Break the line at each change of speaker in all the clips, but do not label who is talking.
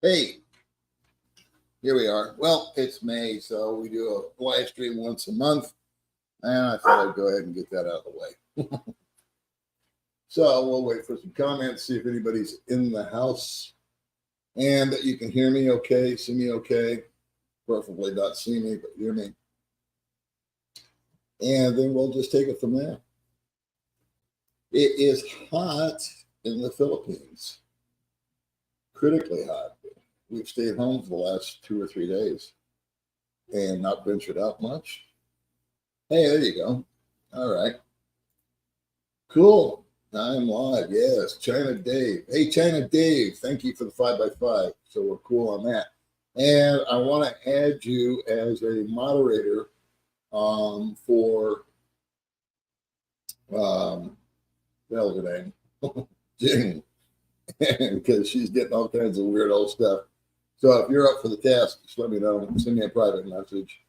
Hey, here we are. Well, it's May, so we do a live stream once a month, and I thought I'd go ahead and get that out of the way. So we'll wait for some comments, see if anybody's in the house, and that you can hear me okay, see me okay, preferably not see me, but hear me. And then we'll just take it from there. It is hot in the Philippines, critically hot. We've stayed home for the last 2 or 3 days and not ventured out much. Hey, there you go. All right. Cool. I'm live. Yes. China Dave. Hey, China Dave. Thank you for the 5x5. So we're cool on that. And I want to add you as a moderator for what's her name? Jing. Because she's getting all kinds of weird old stuff. So if you're up for the task, just let me know. Send me a private message,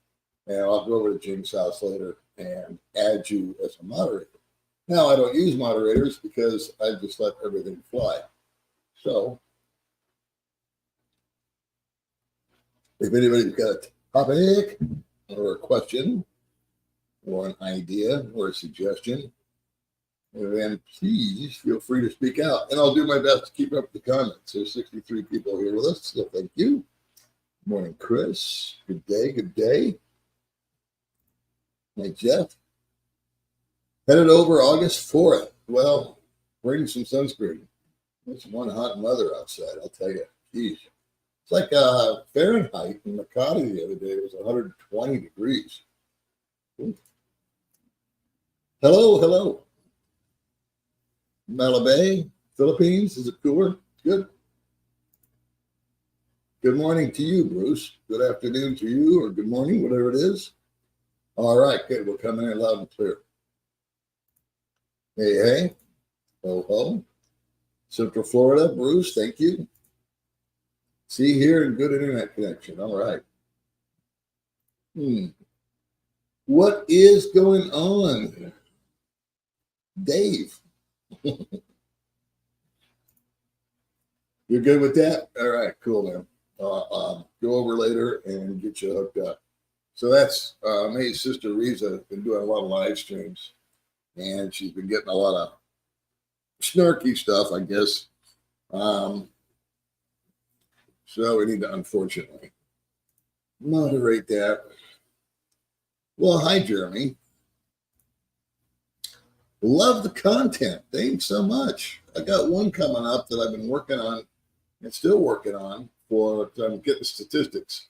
and I'll go over to Jing's house later and add you as a moderator. Now, I don't use moderators because I just let everything fly. So if anybody's got a topic or a question or an idea or a suggestion, then please feel free to speak out. And I'll do my best to keep up the comments. There's 63 people here with us, so thank you. Good morning, Chris. Good day, good day. Hey, Jeff. Headed over August 4th. Well, bring some sunscreen. It's one hot mother outside, I'll tell you. Jeez. It's like Fahrenheit in Makati the other day. It was 120 degrees. Ooh. Hello, hello. Malabay, Philippines, is it cooler? Good. Good morning to you, Bruce. Good afternoon to you, or good morning, whatever it is. All right, good. We'll come in loud and clear. Hey, hey. Ho, ho. Central Florida, Bruce, thank you. See here and good internet connection. All right. What is going on? Dave. You're good with that? All right, cool, man. Go over later and get you hooked up. So that's May's sister Riza been doing a lot of live streams, and she's been getting a lot of snarky stuff, I guess. So we need to, unfortunately, moderate that. Well, hi, Jeremy. Love the content. Thanks so much. I got one coming up that I've been working on and still working on for I'm getting statistics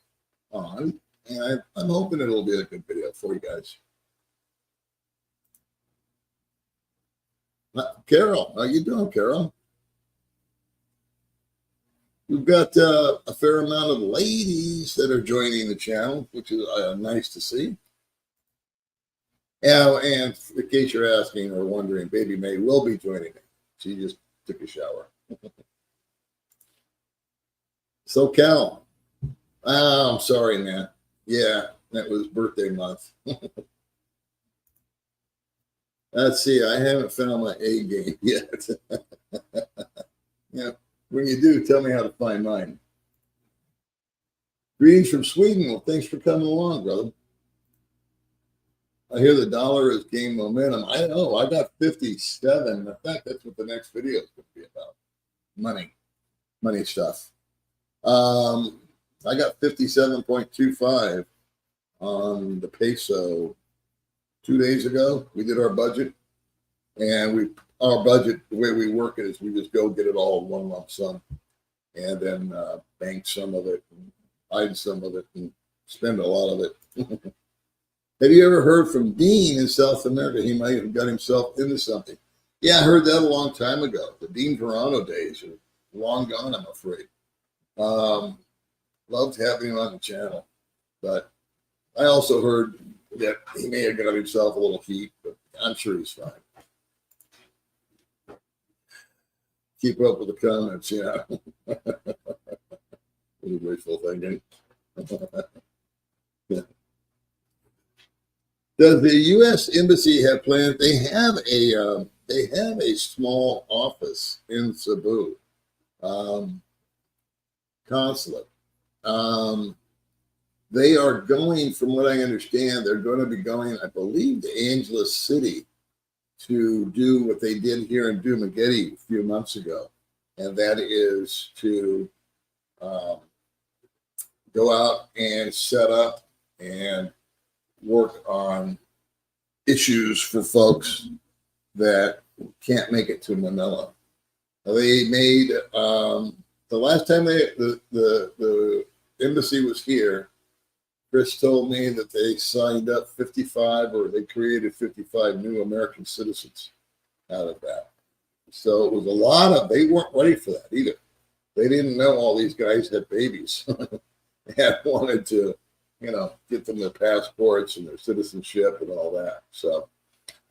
on, and I'm hoping it'll be a good video for you guys. Carol, how you doing, Carol? We've got a fair amount of ladies that are joining the channel, which is nice to see. And in case you're asking or wondering, Baby May will be joining me. She just took a shower. So, Cal, I'm sorry, man. Yeah, that was birthday month. Let's see. I haven't found my A game yet. Yeah, when you do, tell me how to find mine. Greetings from Sweden. Well, thanks for coming along, brother. I hear the dollar has gained momentum. I know. I got 57. In fact, that's what the next video is going to be about. Money stuff. I got 57.25 on the peso 2 days ago. We did our budget, and our budget, the way we work it is we just go get it all in one lump sum, and then bank some of it, and hide some of it, and spend a lot of it. Have you ever heard from Dean in South America? He might have got himself into something. Yeah, I heard that a long time ago. The Dean Verano days are long gone, I'm afraid. Loved having him on the channel. But I also heard that he may have got himself a little heat, but I'm sure he's fine. Keep up with the comments, yeah. Wishful thinking. Yeah. Does the U.S. Embassy have plans? They have a small office in Cebu. consulate. They are going, from what I understand, they're going to be going, I believe, to Angeles City to do what they did here in Dumaguete a few months ago. And that is to go out and set up and work on issues for folks that can't make it to Manila. They made the last time the embassy was here, Chris told me that they signed up 55, or they created 55 new American citizens out of that. So it was a lot of, they weren't ready for that either. They didn't know all these guys had babies and wanted to, get them their passports and their citizenship and all that. So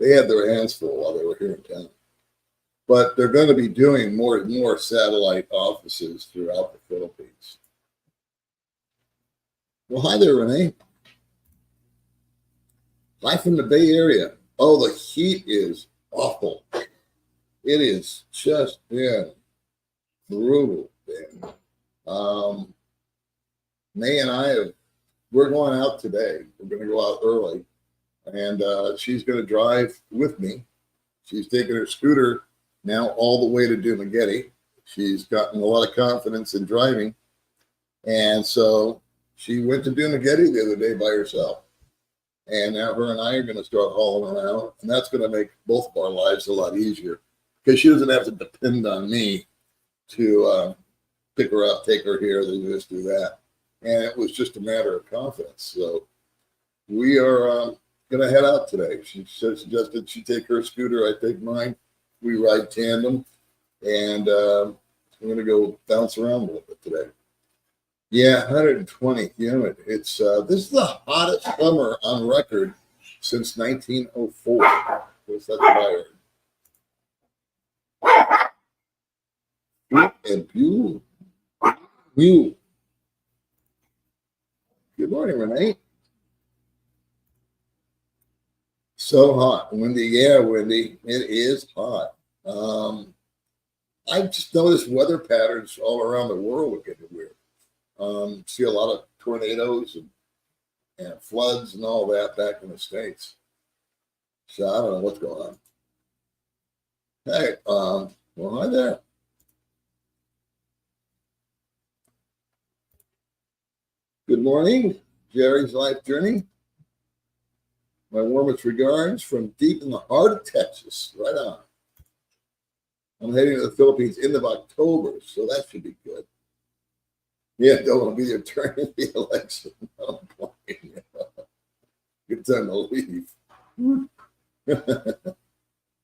they had their hands full while they were here in town. But they're going to be doing more and more satellite offices throughout the Philippines. Well, hi there, Renee. Hi from the Bay Area. Oh, the heat is awful. It is just been brutal. May and we're going out today. We're going to go out early, and she's going to drive with me. She's taking her scooter now all the way to Dumaguete. She's gotten a lot of confidence in driving, and so she went to Dumaguete the other day by herself. And now her and I are going to start hauling around, and that's going to make both of our lives a lot easier because she doesn't have to depend on me to pick her up, take her here, do this, do that. And it was just a matter of confidence. So we are going to head out today. She suggested she take her scooter, I take mine. We ride tandem, and we're going to go bounce around a little bit today. Yeah, 120 humid. It's this is the hottest summer on record since 1904. That's what I heard. And Buell. Good morning, Renee. So hot, windy. Yeah, windy. It is hot. I just noticed weather patterns all around the world are getting weird. See a lot of tornadoes and floods and all that back in the States. So I don't know what's going on. Hey, well, hi there. Good morning, Jerry's Life Journey. My warmest regards from deep in the heart of Texas. Right on. I'm heading to the Philippines end of October, so that should be good. Yeah, don't want to be there during the election. Good time to leave.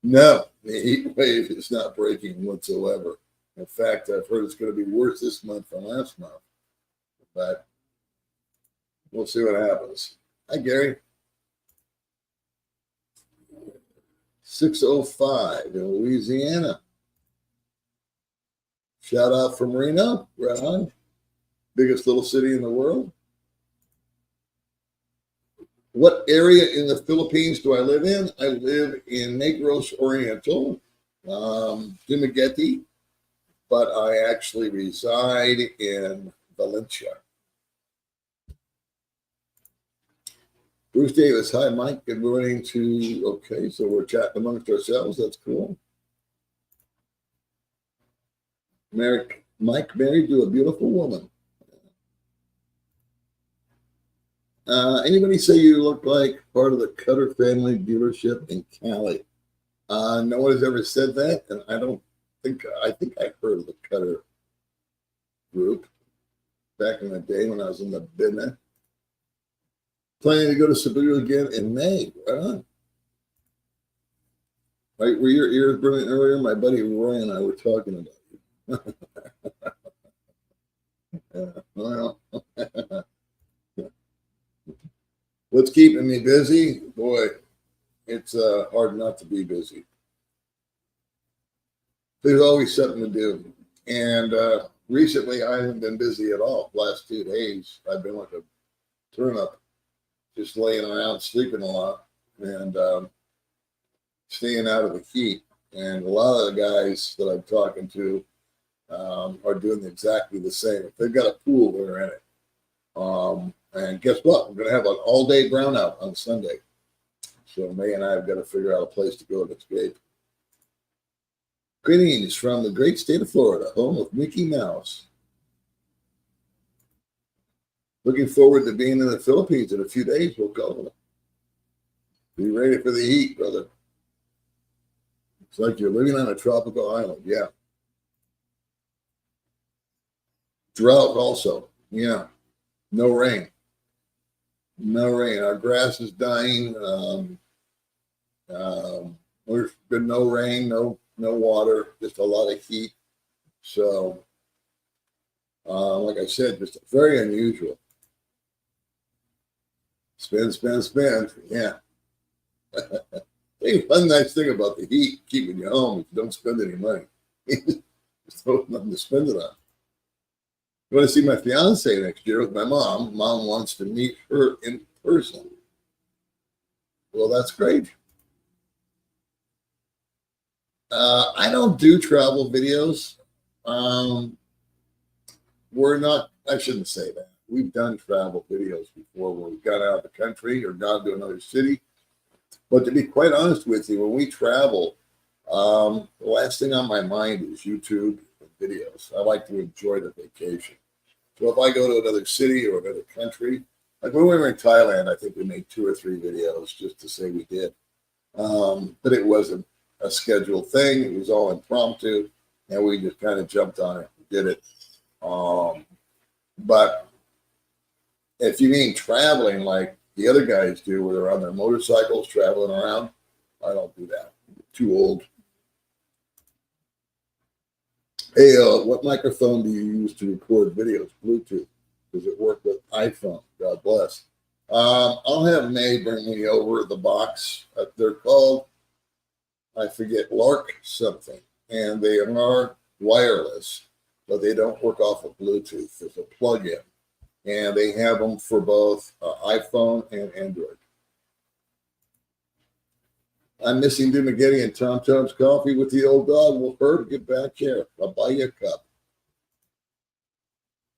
No, the heat wave is not breaking whatsoever. In fact, I've heard it's going to be worse this month than last month. But we'll see what happens. Hi, Gary. 6:05 in Louisiana. Shout out from Reno. Right on. Biggest little city in the world. What area in the Philippines do I live in? I live in Negros Oriental, Dumaguete, but I actually reside in Valencia. Bruce Davis, hi, Mike. Good morning to, okay, so we're chatting amongst ourselves. That's cool. Mike married to a beautiful woman. Anybody say you look like part of the Cutter family dealership in Cali? No one has ever said that, and I think I heard of the Cutter group back in the day when I was in the business. Planning to go to Cebu again in May. Right on. Right, were your ears burning earlier? My buddy Roy and I were talking about you. Well, what's keeping me busy? Boy, it's hard not to be busy. There's always something to do. And recently, I haven't been busy at all. The last 2 days, I've been like a turnip, just laying around, sleeping a lot, and staying out of the heat. And a lot of the guys that I'm talking to are doing exactly the same. If they've got a pool, they're in it. And guess what? We're going to have an all-day brownout on Sunday. So May and I have got to figure out a place to go and escape. Greetings from the great state of Florida, home of Mickey Mouse. Looking forward to being in the Philippines in a few days. We'll go. Be ready for the heat, brother. It's like you're living on a tropical island. Yeah. Drought also. Yeah. No rain. No rain. Our grass is dying. There's been no rain, no water, just a lot of heat. So, like I said, just very unusual. Spend. Yeah. Hey, one nice thing about the heat, keeping you home, if you don't spend any money. Just don't have nothing to spend it on. I want to see my fiance next year with my mom. Mom wants to meet her in person. Well, that's great. I don't do travel videos. I shouldn't say that. We've done travel videos before where we've gone out of the country or gone to another city. But to be quite honest with you, when we travel, the last thing on my mind is YouTube and videos. I like to enjoy the vacation. So if I go to another city or another country, like when we were in Thailand, I think we made 2 or 3 videos just to say we did. But it wasn't a scheduled thing. It was all impromptu, and we just kind of jumped on it and did it. But if you mean traveling like the other guys do, where they're on their motorcycles traveling around, I don't do that. I'm too old. Hey, what microphone do you use to record videos? Bluetooth. Does it work with iPhone? God bless. I'll have May bring me over the box. They're called, I forget, Lark something. And they are wireless, but they don't work off of Bluetooth. There's a plug-in. And they have them for both iPhone and Android. I'm missing Dumagetti and Tom Tom's coffee with the old dog. Well, Herb, get back here. I'll buy you a cup.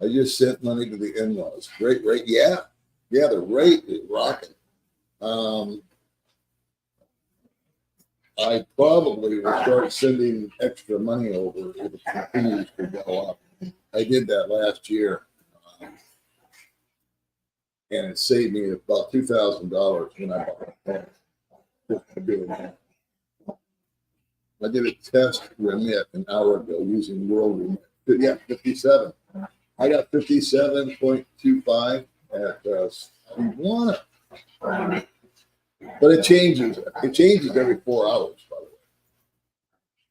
I just sent money to the in-laws. Great rate. Yeah, the rate is rocking. I probably will start sending extra money over if it continues to go up. I did that last year. And it saved me about $2,000 when I bought it. I did a test remit an hour ago using World Remit. Yeah, 57. I got 57.25 at Tijuana. But it changes. It changes every 4 hours, by the way.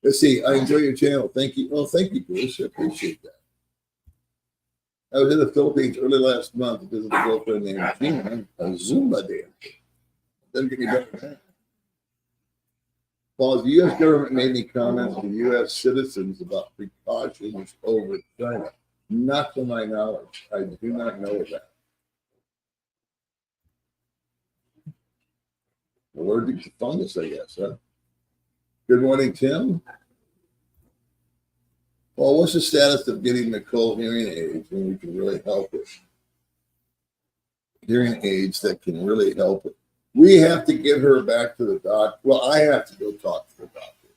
Let's see. I enjoy your channel. Thank you. Oh, thank you, Bruce. I appreciate that. I was in the Philippines early last month to visit a girlfriend named Gina, a Zumba dancer. Doesn't get any better than that. While the U.S. government made any comments to U.S. citizens about precautions over China, not to my knowledge. I do not know of that. Allergic to fungus, I guess, huh? Good morning, Tim. Well, what's the status of getting Nicole hearing aids when we can really help it? Hearing aids that can really help it. We have to get her back to the doctor. Well, I have to go talk to the doctor.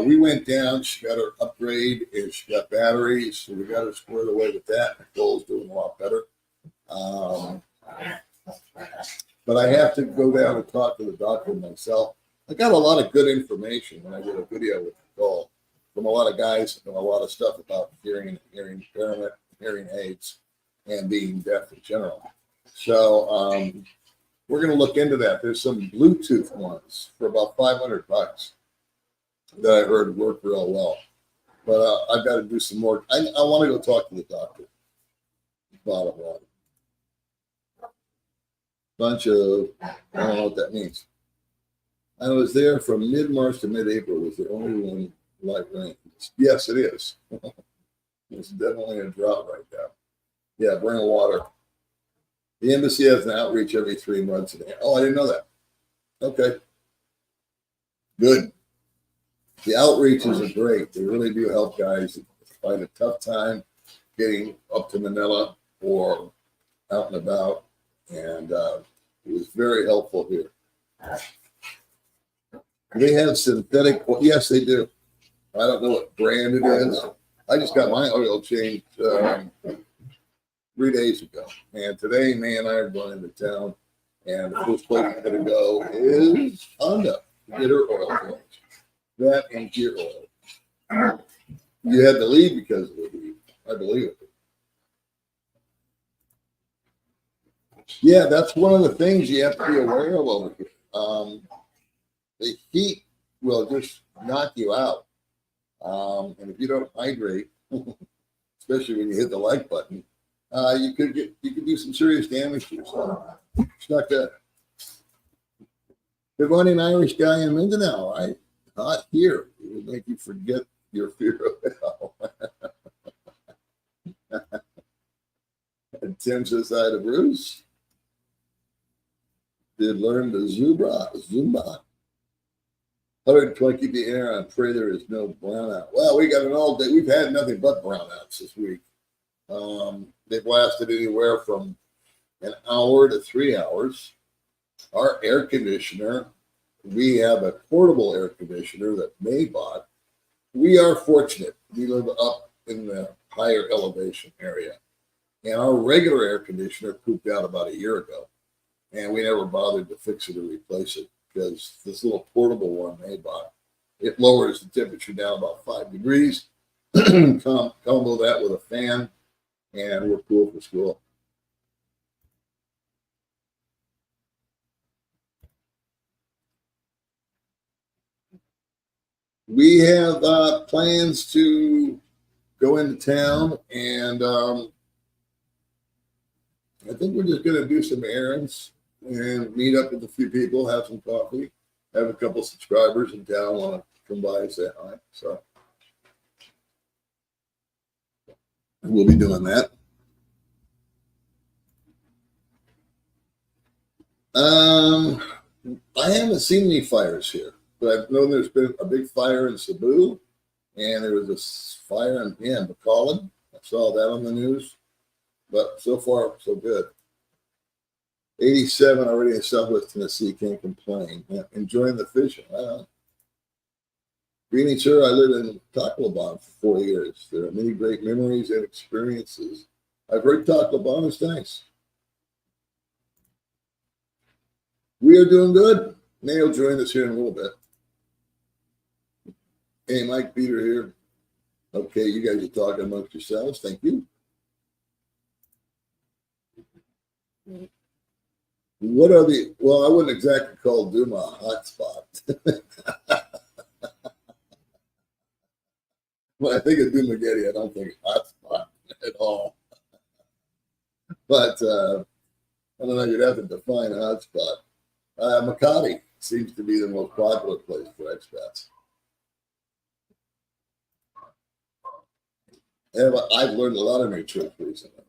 We went down. She got her upgrade, and she got batteries, so we got her squared away with that. Nicole's doing a lot better. But I have to go down and talk to the doctor myself. I got a lot of good information when I did a video with Nicole from a lot of guys and a lot of stuff about hearing impairment, hearing aids, and being deaf in general. So we're going to look into that. There's some Bluetooth ones for about $500 that I heard work real well. But I've got to do some more. I want to go talk to the doctor. Bottom line. Bunch of, I don't know what that means. I was there from mid-March to mid-April. Was the only one like rain. Yes, it is. It's definitely a drought right now. Yeah, bring water. The embassy has an outreach every 3 months. Oh, I didn't know that. Okay. Good. The outreaches are great. They really do help guys find a tough time getting up to Manila or out and about, and it was very helpful here. They have synthetic. Yes, they do. I don't know what brand it is. I just got my oil changed 3 days ago, and today, May and I are going into town, and the first place I'm going to go is Honda to get her oil change. That and gear oil. You had to leave because of the heat. I believe it. Yeah, that's one of the things you have to be aware of over here. The heat will just knock you out. And if you don't hydrate, especially when you hit the like button, you could do some serious damage to yourself. It's not good. Good morning, Irish guy in Mindanao. Right? Hot here. It will make you forget your fear of hell. And Tim says hi to Bruce. Did learn the Zumba. 120 the air. I pray there is no brownout. Well, we got an all day. We've had nothing but brownouts this week. They've lasted anywhere from an hour to 3 hours. Our air conditioner, we have a portable air conditioner that May bought. We are fortunate. We live up in the higher elevation area. And our regular air conditioner pooped out about a year ago. And we never bothered to fix it or replace it because this little portable one May bought, it lowers the temperature down about 5 degrees. Combo that with a fan, and we're cool for school. We have plans to go into town, and I think we're just going to do some errands and meet up with a few people, have some coffee, have a couple subscribers in town want to come by and say hi. So we'll be doing that. I haven't seen any fires here, but I've known there's been a big fire in Cebu, and there was a fire in Bacolod. I saw that on the news, but so far so good. 87 already in Southwest Tennessee, can't complain. Yeah, enjoying the fishing. Greetings, sir. I lived in Tacloban for 4 years. There are many great memories and experiences. I've heard Tacloban is nice. We are doing good. May will join us here in a little bit. Hey, Mike, Peter here. Okay, you guys are talking amongst yourselves. Thank you. What are the, well, I wouldn't exactly call Duma a hotspot. When I think of Dumageddon, I don't think hotspot at all. But I don't know, you'd have to define a hotspot. Makati seems to be the most popular place for expats. I've learned a lot of new tricks recently.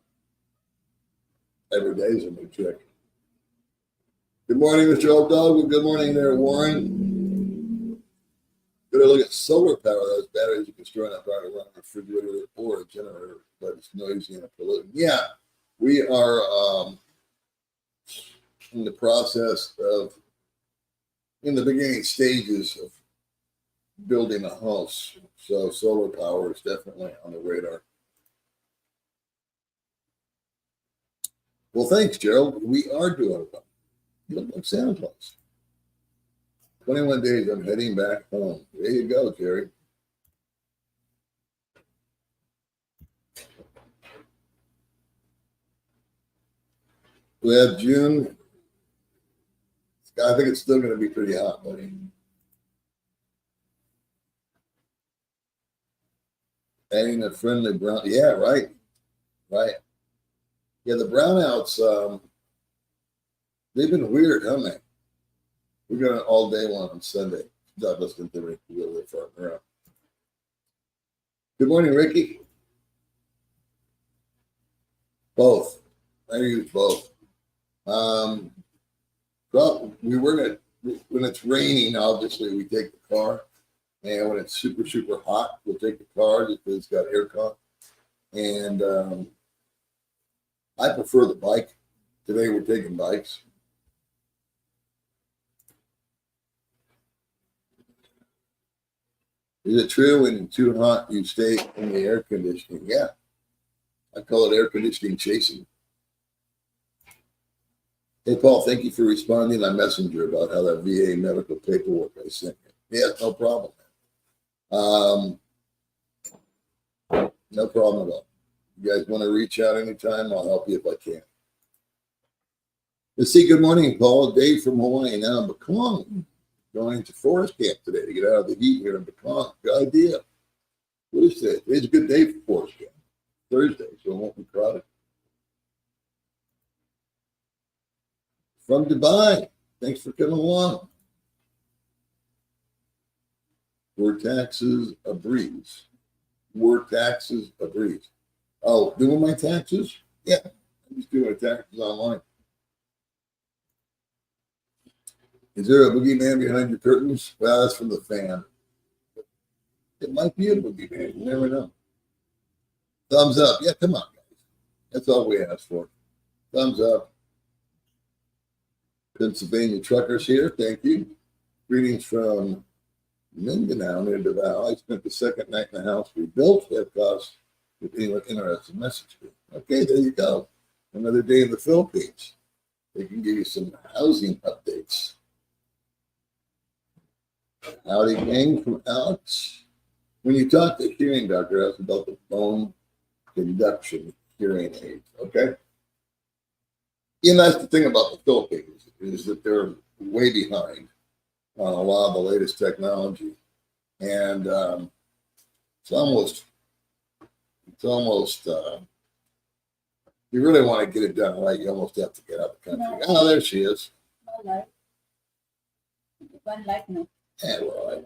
Every day is a new trick. Good morning, Mr. Old Dog. Good morning there, Warren. Good to look at solar power. Those batteries you can store in that power to run a refrigerator or a generator, but it's noisy and polluting. Yeah, we are in the process of, in the beginning stages of building a house. So solar power is definitely on the radar. Well, thanks, Gerald. We are doing well. You look like Santa Claus. 21 days, I'm heading back home. There you go, Jerry. We have June. I think it's still going to be pretty hot, buddy. Adding a friendly brown. Yeah, right. Right. Yeah, the brownouts, they've been weird, haven't they? We're going all day long on Sunday. Not listening to Ricky really far around. Good morning, Ricky. Both. I use both. Well, we were going to, when it's raining, obviously we take the car And when it's super, super hot, we'll take the car if it's got air con. And I prefer the bike. Today we're taking bikes. Is it true when it's too hot you stay in the air conditioning? Yeah. I call it air conditioning chasing. Hey, Paul, thank you for responding on Messenger about how that VA medical paperwork I sent you. Yeah, no problem. No problem at all. You guys want to reach out anytime, I'll help you if I can. Let's see, good morning, Paul. Dave from Hawaii now in Bekong. Going to forest camp today to get out of the heat here in Bekong. Good idea. What is today? Today's a good day for forest camp. Thursday, so it won't be crowded. From Dubai, thanks for coming along. Were taxes a breeze? Were taxes a breeze? Oh, doing my taxes? Yeah, I'm just doing my taxes online. Is there a boogeyman behind your curtains? Well, that's from the fan. It might be a boogeyman. You never know. Thumbs up. Yeah, come on, guys. That's all we asked for. Thumbs up. Pennsylvania truckers here. Thank you. Greetings from Mindanao near Davao. I spent the second night in the house we built. That cost, if anyone interested, message me. Okay, there you go. Another day in the Philippines. They can give you some housing updates. Howdy, gang, from Alex. When you talk to hearing doctor, ask about the bone conduction hearing aid. Okay. You know, that's the thing about the Philippines is that they're way behind on a lot of the latest technology, and it's almost. You really want to get it done right. You almost have to get out of the country. No. Oh, there she is. No light. One light, no. Yeah, well,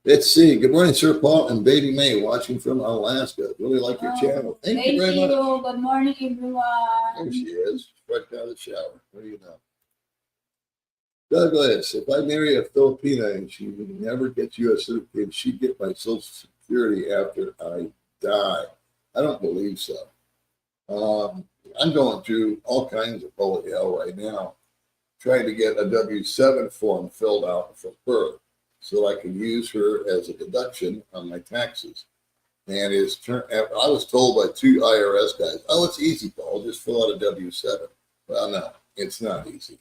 let's see. Good morning, Sir Paul and Baby May, watching from Alaska. Really like your channel. Thank you very much.
Good morning, everyone.
There she is, right out of the shower. What do you know? Douglas, if I marry a Filipina and she never gets U.S. citizenship, can she get my Social Security after I die? I don't believe so. I'm going through all kinds of holy hell right now, trying to get a W-7 form filled out for her so I can use her as a deduction on my taxes. And I was told by 2 IRS guys, oh, it's easy, Paul, just fill out a W-7. Well, no, it's not easy.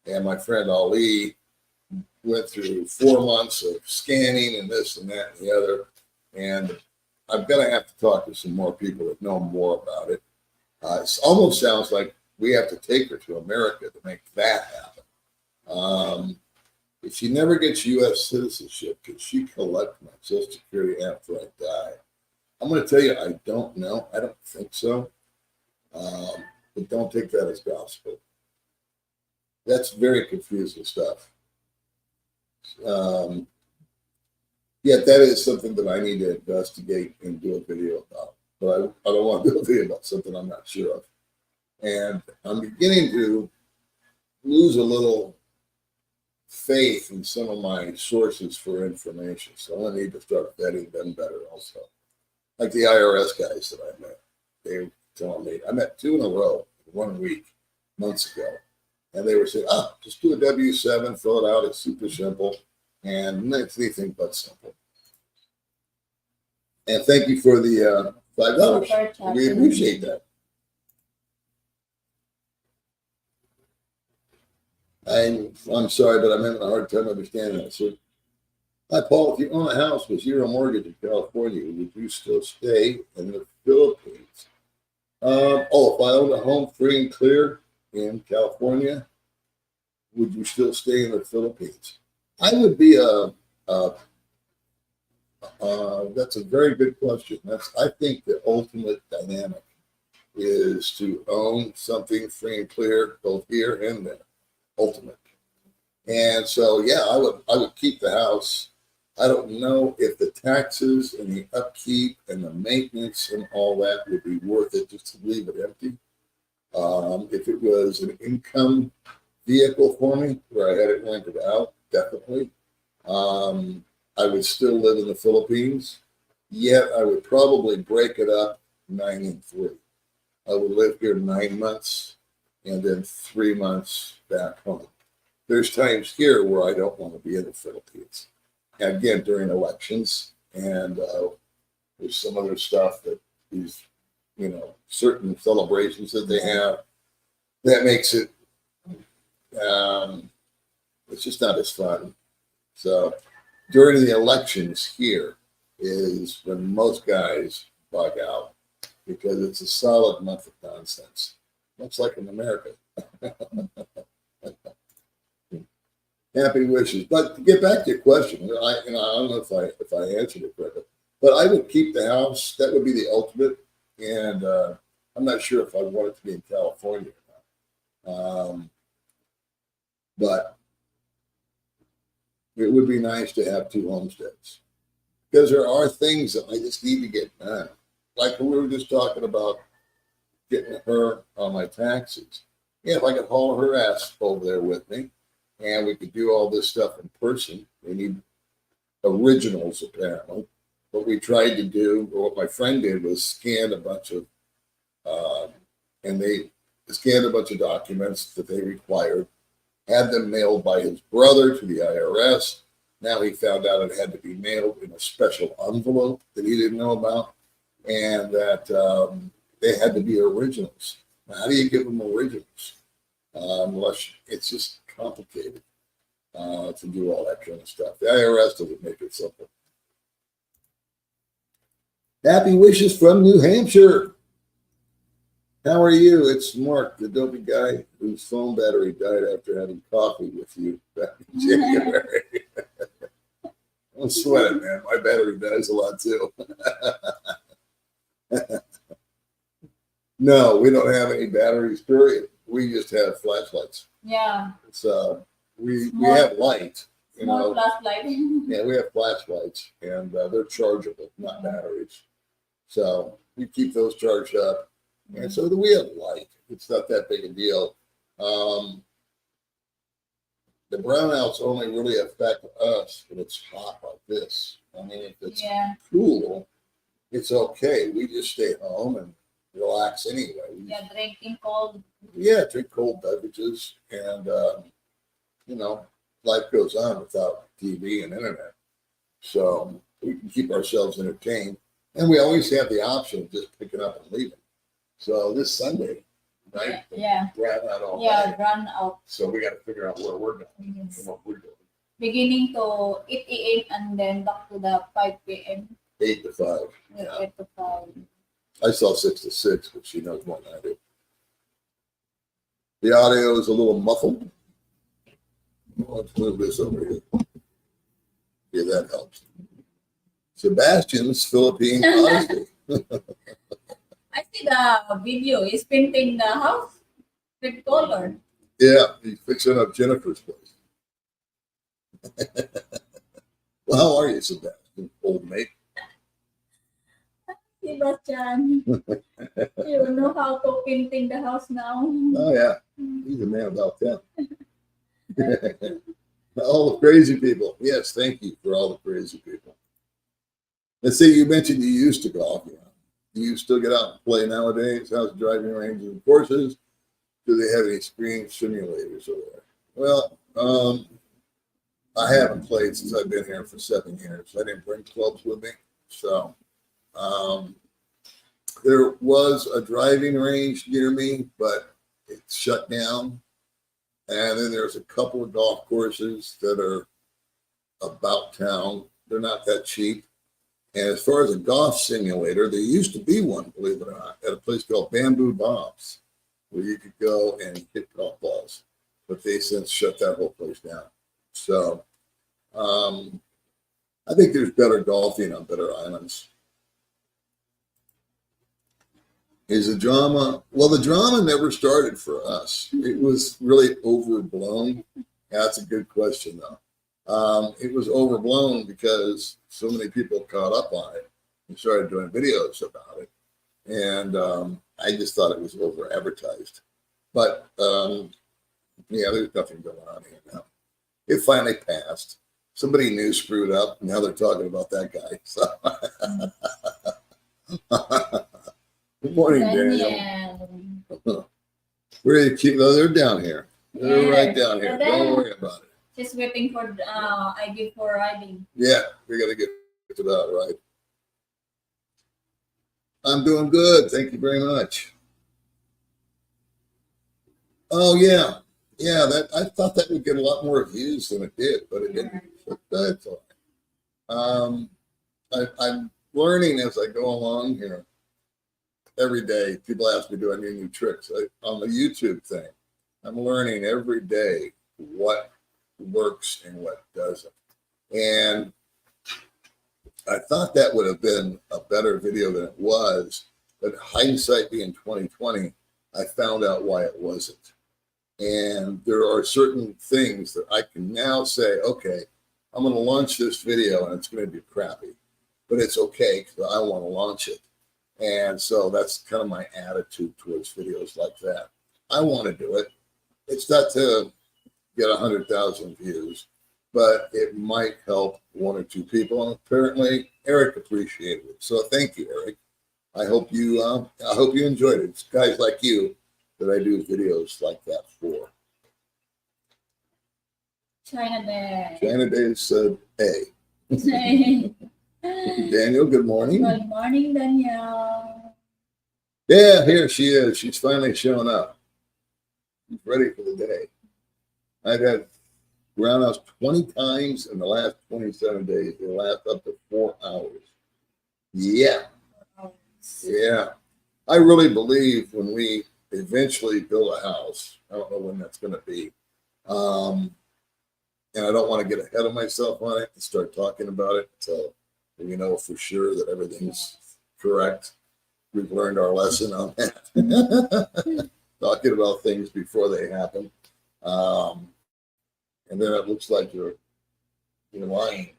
And my friend Ali went through 4 months of scanning and this and that and the other. And I'm going to have to talk to some more people that know more about it. It almost sounds like we have to take her to America to make that happen. If she never gets U.S. citizenship, can she collect my Social Security after I die? I'm going to tell you, I don't know. I don't think so. But don't take that as gospel. That's very confusing stuff. Yet that is something that I need to investigate and do a video about. But I don't want to do a video about something I'm not sure of. And I'm beginning to lose a little faith in some of my sources for information. So I need to start vetting them better also. Like the IRS guys that I met. They were telling me, I met 2 in a row in 1 week, months ago. And they were saying, just do a W-7, fill it out. It's super simple. And it's anything but simple. And thank you for the $5. We appreciate that. I'm sorry, but I'm having a hard time understanding that. So, hi, Paul. If you own a house with 0 mortgage in California, would you still stay in the Philippines? If I owned a home free and clear in California, would you still stay in the Philippines? I would be that's a very good question. I think the ultimate dynamic is to own something free and clear both here and there. Ultimate. And so, yeah, I would keep the house. I don't know if the taxes and the upkeep and the maintenance and all that would be worth it just to leave it empty. If it was an income vehicle for me where I had it rented out, definitely. I would still live in the Philippines, yet I would probably break it up 9 and 3. I would live here 9 months and then 3 months back home. There's times here where I don't want to be in the Philippines. And again, during elections, and there's some other stuff that these, certain celebrations that they have that makes it, it's just not as fun. So during the elections here is when most guys bug out because it's a solid month of nonsense, much like in America. Happy wishes. But to get back to your question, I don't know if I answered it correctly, but I would keep the house. That would be the ultimate. And I'm not sure if I want it to be in California or not. But it would be nice to have 2 homesteads because there are things that I just need to get done. Like we were just talking about getting her on my taxes. Yeah, if I could haul her ass over there with me and we could do all this stuff in person. We need originals, apparently. What we tried to do, or what my friend did, was scan a bunch of, and they scanned a bunch of documents that they required, had them mailed by his brother to the IRS. Now he found out it had to be mailed in a special envelope that he didn't know about, and that they had to be originals. Now, how do you give them originals? Unless it's just complicated to do all that kind of stuff. The IRS doesn't make it simple. Happy wishes from New Hampshire. How are you? It's Mark, the dopey guy whose phone battery died after having coffee with you back in January. Don't sweat it, man. My battery dies a lot too. No, we don't have any batteries, period. We just have flashlights.
Yeah.
So we have light.
Small flashlight.
Yeah, we have flashlights, and they're chargeable, not batteries. So we keep those charged up. And so we have light. It's not that big a deal. The brownouts only really affect us when it's hot like this. I mean, if it's cool, it's okay. We just stay home and relax anyway.
Drinking cold.
Yeah, drink cold beverages. And, life goes on without TV and internet. So we can keep ourselves entertained. And we always have the option of just picking up and leaving. So this Sunday, right?
Yeah.
Run out all day.
Run out.
So we got to figure out where we're going and what we're doing.
Beginning to 8 a.m. and then back to the 5 p.m.
8 to 5.
Yeah. 8 to 5.
I saw 6 to 6, but she knows more than I do. The audio is a little muffled. Let's move this over here. Yeah, that helps. Sebastian's Philippine Odyssey.
I see the video. He's painting the house with color.
Yeah, he's fixing up Jennifer's place. Well, how are you, Sebastian, old mate?
Sebastian, you know how to painting the house now.
Oh, yeah. He's a man about that. All the crazy people. Yes, thank you for all the crazy people. Let's see, you mentioned you used to golf. Yeah. Do you still get out and play nowadays? How's the driving ranges and courses? Do they have any screen simulators over there? Well, I haven't played since I've been here for 7 years. I didn't bring clubs with me. So there was a driving range near me, but it's shut down. And then there's a couple of golf courses that are about town. They're not that cheap. And as far as a golf simulator, there used to be one, believe it or not, at a place called Bamboo Bob's, where you could go and hit golf balls. But they since shut that whole place down. So I think there's better golfing on better islands. Is the drama? Well, the drama never started for us. It was really overblown. That's a good question, though. It was overblown because so many people caught up on it and started doing videos about it. And I just thought it was over advertised. But Yeah, there's nothing going on here now. It finally passed. Somebody new screwed up. Now they're talking about that guy. So, good morning, Daniel. Where are you keep? Oh, they're down here. They're right down here. Don't worry about it.
Just waiting for ID for riding.
Yeah, we got to get to that, right? I'm doing good. Thank you very much. Oh yeah, yeah. That I thought that would get a lot more views than it did, but it didn't. But that's all right. I'm learning as I go along here. Every day, people ask me, "Do I need new tricks?" On the YouTube thing, I'm learning every day what works and what doesn't. And I thought that would have been a better video than it was, but hindsight being 2020, I found out why it wasn't. And there are certain things that I can now say, okay, I'm going to launch this video and it's going to be crappy, but it's okay because I want to launch it. And so that's kind of my attitude towards videos like that. I want to do it. It's not to get 100,000 views, but it might help one or two people. And apparently Eric appreciated it. So thank you, Eric. I hope you enjoyed it. It's guys like you that I do videos like that for.
China Day.
China Day said, hey. Daniel, good morning.
Good morning, Danielle.
Yeah, here she is. She's finally showing up. She's ready for the day. I've had brownouts 20 times in the last 27 days. They last up to 4 hours. Yeah. Yeah. I really believe when we eventually build a house, I don't know when that's going to be. And I don't want to get ahead of myself on it and start talking about it until we know for sure that everything's correct. We've learned our lesson on that. Talking about things before they happen. And then it looks like you're lying,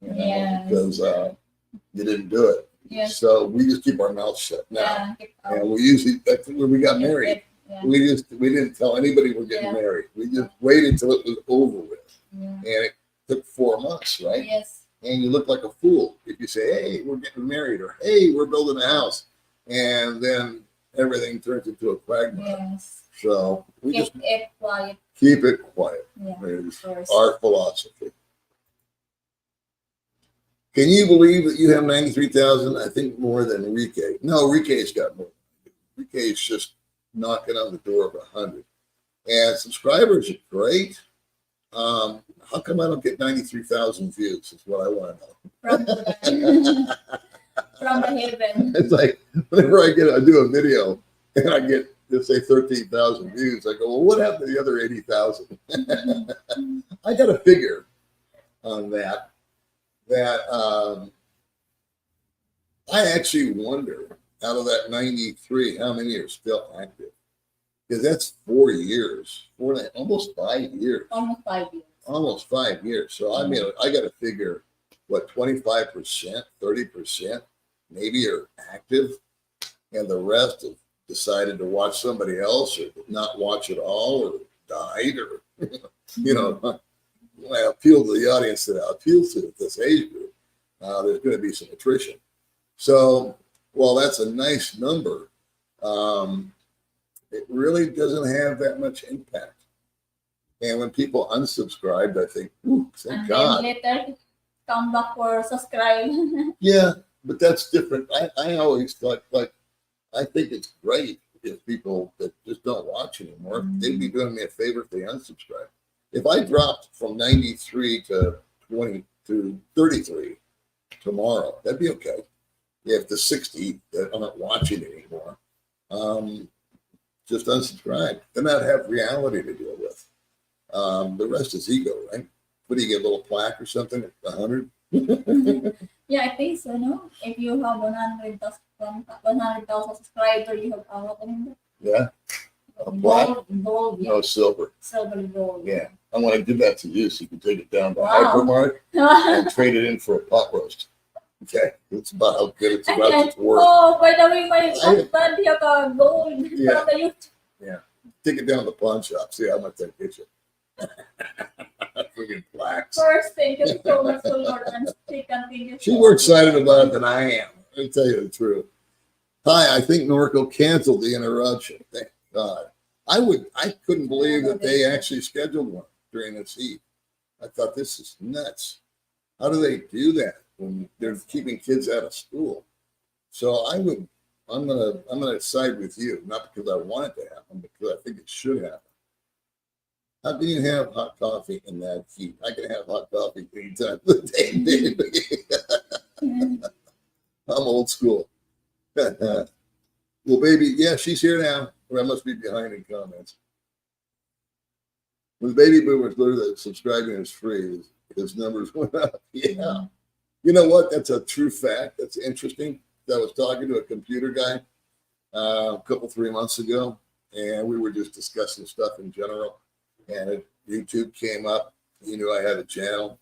because you didn't do it.
Yes.
So we just keep our mouths shut now. And we usually, that's when we got married. We didn't tell anybody we're getting married. We just waited until it was over with. And it took 4 months, right?
Yes.
And you look like a fool if you say, hey, we're getting married, or hey, we're building a house. And then everything turns into a quagmire.
Yes.
So we
Keep
just
it quiet.
keep it quiet.
Yeah,
Is our philosophy. Can you believe that you have 93,000? I think more than Enrique. No, Enrique's got more. Enrique's just knocking on the door of 100. And subscribers are great. How come I don't get 93,000 views? Is what I want to know.
From the heaven.
It's like whenever I do a video and I get, let's say, 13,000 views, I go, well, what happened to the other 80,000? I got a figure on that I actually wonder, out of that 93, how many are still active? Because that's 4 years, almost 5 years.
Almost 5 years.
Almost 5 years. So I mean, I got to figure, what, 25%, 30% maybe are active, and the rest have decided to watch somebody else or not watch at all, or died, or when I appeal to the audience that I appeal to at this age group, there's going to be some attrition. So while that's a nice number, it really doesn't have that much impact. And when people unsubscribed, I think, ooh, thank God.
And then later come back for subscribe.
Yeah, but that's different. I always thought, I think it's great if people that just don't watch anymore, they'd be doing me a favor if they unsubscribe. If I dropped from 93 to 20 to 33 tomorrow, that'd be okay. If the 60 that aren't watching anymore, just unsubscribe. Then I'd have reality to deal with. The rest is ego, right? What do you get, a little plaque or something at 100?
Yeah, I think so, no? If you have 100,000 subscribers, you have what I mean?
Yeah.
Gold, yeah.
No, silver.
Silver, gold.
Yeah. I want to give that to you so you can take it down to
Wow.
Hypermart and trade it in for a pot roast. Okay. It's about how good it's about to work.
Oh, by the way, my husband have a gold from the youth.
Yeah. take it down to the pawn shop, see how much that gets you. Freaking plaques.
First, thank you so much, Lord, and stay continuous.
She's more excited about it than I am. Let me tell you the truth. Hi, I think Norco canceled the interruption. Thank God. I couldn't believe that they actually scheduled one during this heat. I thought this is nuts. How do they do that when they're keeping kids out of school? So I'm gonna side with you, not because I want it to happen, but because I think it should happen. How can you have hot coffee in that heat? I can have hot coffee anytime of the day, baby. I'm old school. Well, baby, yeah, she's here now. Or I must be behind in comments. When the baby boomers learned that subscribing is free, his numbers went up. Yeah. You know what? That's a true fact. That's interesting. I was talking to a computer guy a couple, 3 months ago, and we were just discussing stuff in general. And YouTube came up. He knew I had a channel.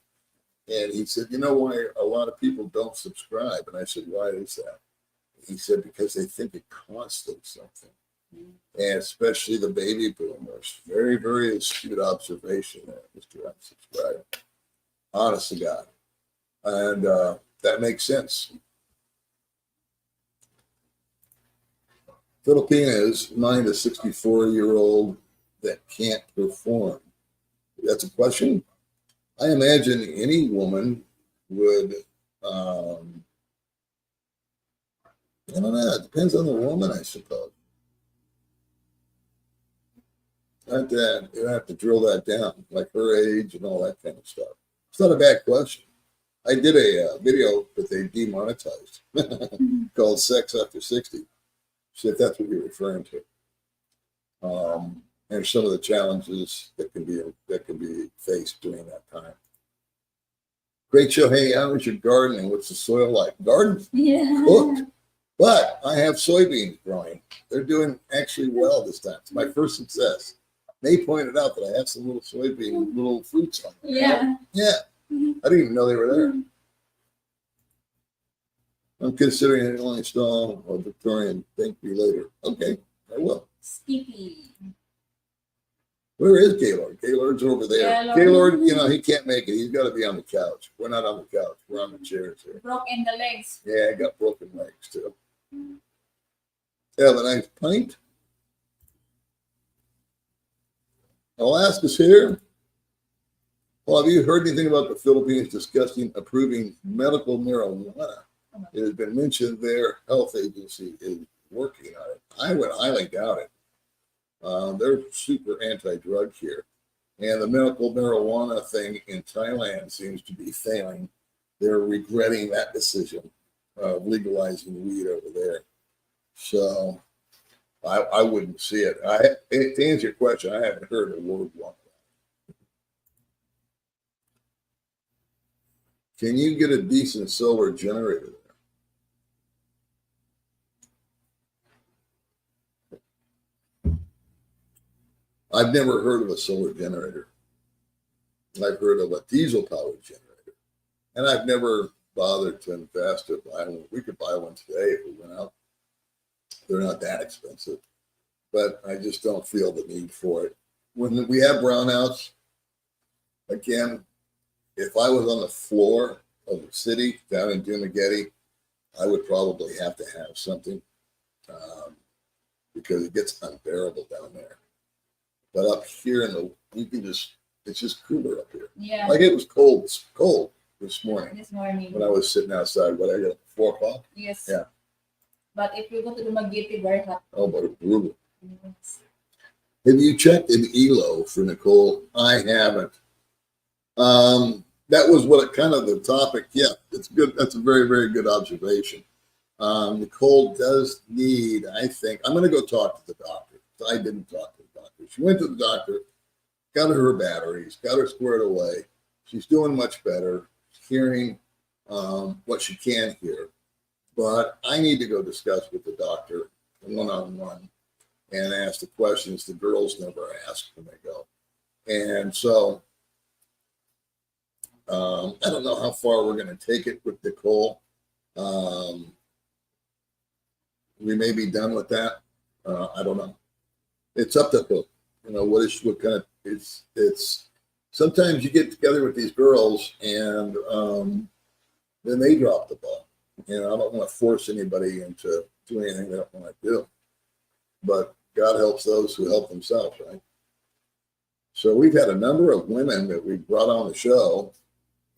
And he said, you know why a lot of people don't subscribe? And I said, why is that? He said, because they think it costs them something. And especially the baby boomers. Very, very astute observation there, Mr. Unsubscribe. Honest to God. And that makes sense. Filipinas mind a 64-year-old that can't perform. That's a question. I imagine any woman would, I don't know, it depends on the woman, I suppose. You have to drill that down, like her age and all that kind of stuff. It's not a bad question. I did a video that they demonetized called Sex After 60. See if that's what you're referring to. And some of the challenges that can be faced during that time. Great show. Hey, how is your gardening? What's the soil like? Garden cooked. But I have soybeans growing. They're doing actually well this time. It's my first success. They pointed out that I have some little soybean, little fruits on them.
Yeah.
Yeah. I didn't even know they were there. I'm considering an online install or Victorian. Thank you later. Okay, I will.
Skippy.
Where is Gaylord? Gaylord's over there.
Gaylord,
he can't make it. He's got to be on the couch. We're not on the couch. We're on the chairs here.
Broken the legs.
Yeah, I got broken legs too. Have a nice pint. Alaska's here. Well, have you heard anything about the Philippines discussing approving medical marijuana? It has been mentioned their health agency is working on it. I would highly doubt it. They're super anti-drug here. And the medical marijuana thing in Thailand seems to be failing. They're regretting that decision of legalizing weed over there. So I wouldn't see it. To answer your question, I haven't heard a word like that. Can you get a decent solar generator there? I've never heard of a solar generator. I've heard of a diesel powered generator. And I've never bothered to invest to buy one. We could buy one today if we went out. They're not that expensive. But I just don't feel the need for it. When we have brownouts, again, if I was on the floor of the city down in Dumaguete, I would probably have to have something because it gets unbearable down there. But up here it's just cooler up here.
Yeah.
Like it was cold this morning.
This morning.
When I was sitting outside, what I got, 4 o'clock?
Yes.
Yeah.
But if you go to the Magiti, very hot.
Oh, but it's brutal.
Yes.
Have you checked an ELO for Nicole? I haven't. That was the topic. Yeah, it's good. That's a very, very good observation. Nicole does need, I think, I'm going to go talk to the doctor. I didn't talk to the doctor. She went to the doctor, got her batteries, got her squared away. She's doing much better, hearing what she can hear. But I need to go discuss with the doctor one-on-one and ask the questions the girls never ask when they go. And so I don't know how far we're going to take it with Nicole. We may be done with that. I don't know. It's up to what kind of, it's, sometimes you get together with these girls and then they drop the ball. I don't want to force anybody into doing anything they don't want to do. But God helps those who help themselves, right? So we've had a number of women that we've brought on the show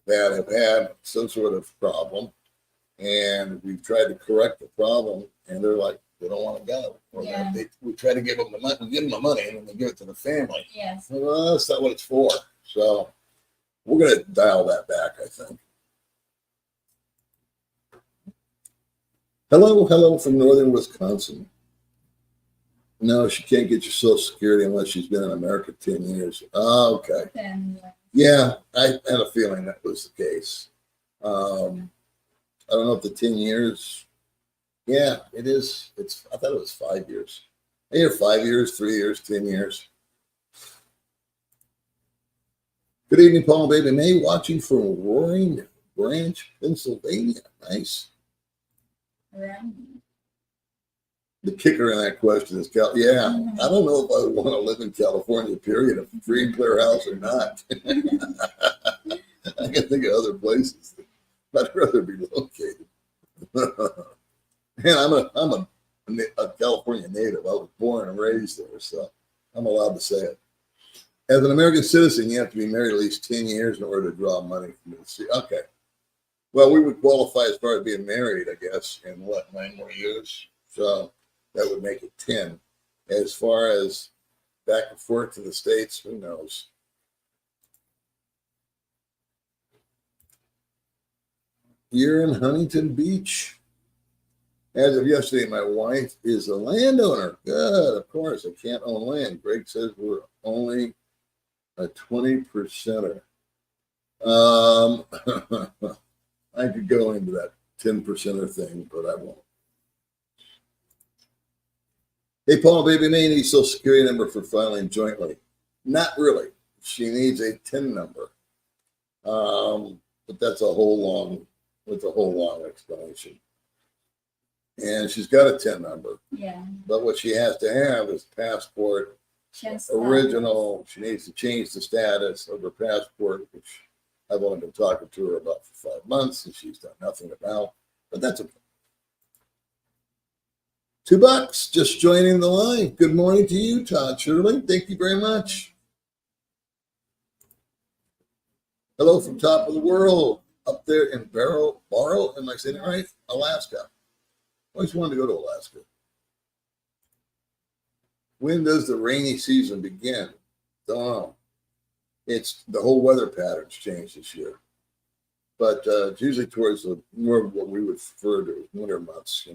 that have had some sort of problem, and we've tried to correct the problem, and they're like, they don't want to go. Or
Yeah.
we try to give them the money, and then they give it to the family.
Yes.
Well, that's not what it's for. So we're going to dial that back, I think. Hello from northern Wisconsin. No, she can't get your Social Security unless she's been in America 10 years. Oh, okay. Yeah, I had a feeling that was the case. I don't know if the 10 years. Yeah, it is. I thought it was 5 years. Either 5 years, 3 years, 10 years. Good evening, Paul and Baby May, watching from Roaring Branch, Pennsylvania. Nice.
Right.
The kicker in that question is, yeah, I don't know if I want to live in California, period, a free and clear house or not. I can think of other places. I'd rather be located. And I'm a California native. I was born and raised there, so I'm allowed to say it. As an American citizen, you have to be married at least 10 years in order to draw money from the sea. Okay. Well, we would qualify as far as being married, I guess, in 9 more years? So that would make it 10. As far as back and forth to the States, who knows? You're in Huntington Beach. As of yesterday, my wife is a landowner. Good, of course. I can't own land. Greg says we're only a 20%er. I could go into that 10%er thing, but I won't. Hey, Paul, Baby May needs Social Security number for filing jointly. Not really. She needs a TIN number. But that's a whole long explanation. And she's got a TIN number.
Yeah.
But what she has to have is passport original. She needs to change the status of her passport, which I've only been talking to her about for 5 months, and she's done nothing about. But that's okay. $2 just joining the line. Good morning to you, Todd Shirley. Thank you very much. Hello from top of the world up there in Barrow, am I saying it right? Alaska. Always wanted to go to Alaska. When does the rainy season begin? Don't know. It's the whole weather patterns change this year. But it's usually towards the more of what we would refer to as winter months,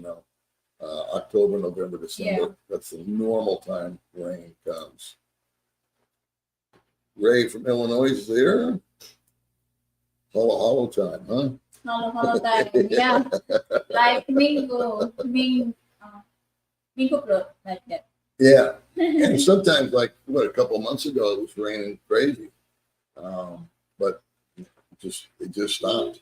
October, November, December. Yeah. That's the normal time rain comes. Ray from Illinois is there. Hollow time, huh?
Hollow time, yeah. Like Mingo fruit, like that.
Yeah. And sometimes, like, a couple of months ago, it was raining crazy. But it just stopped.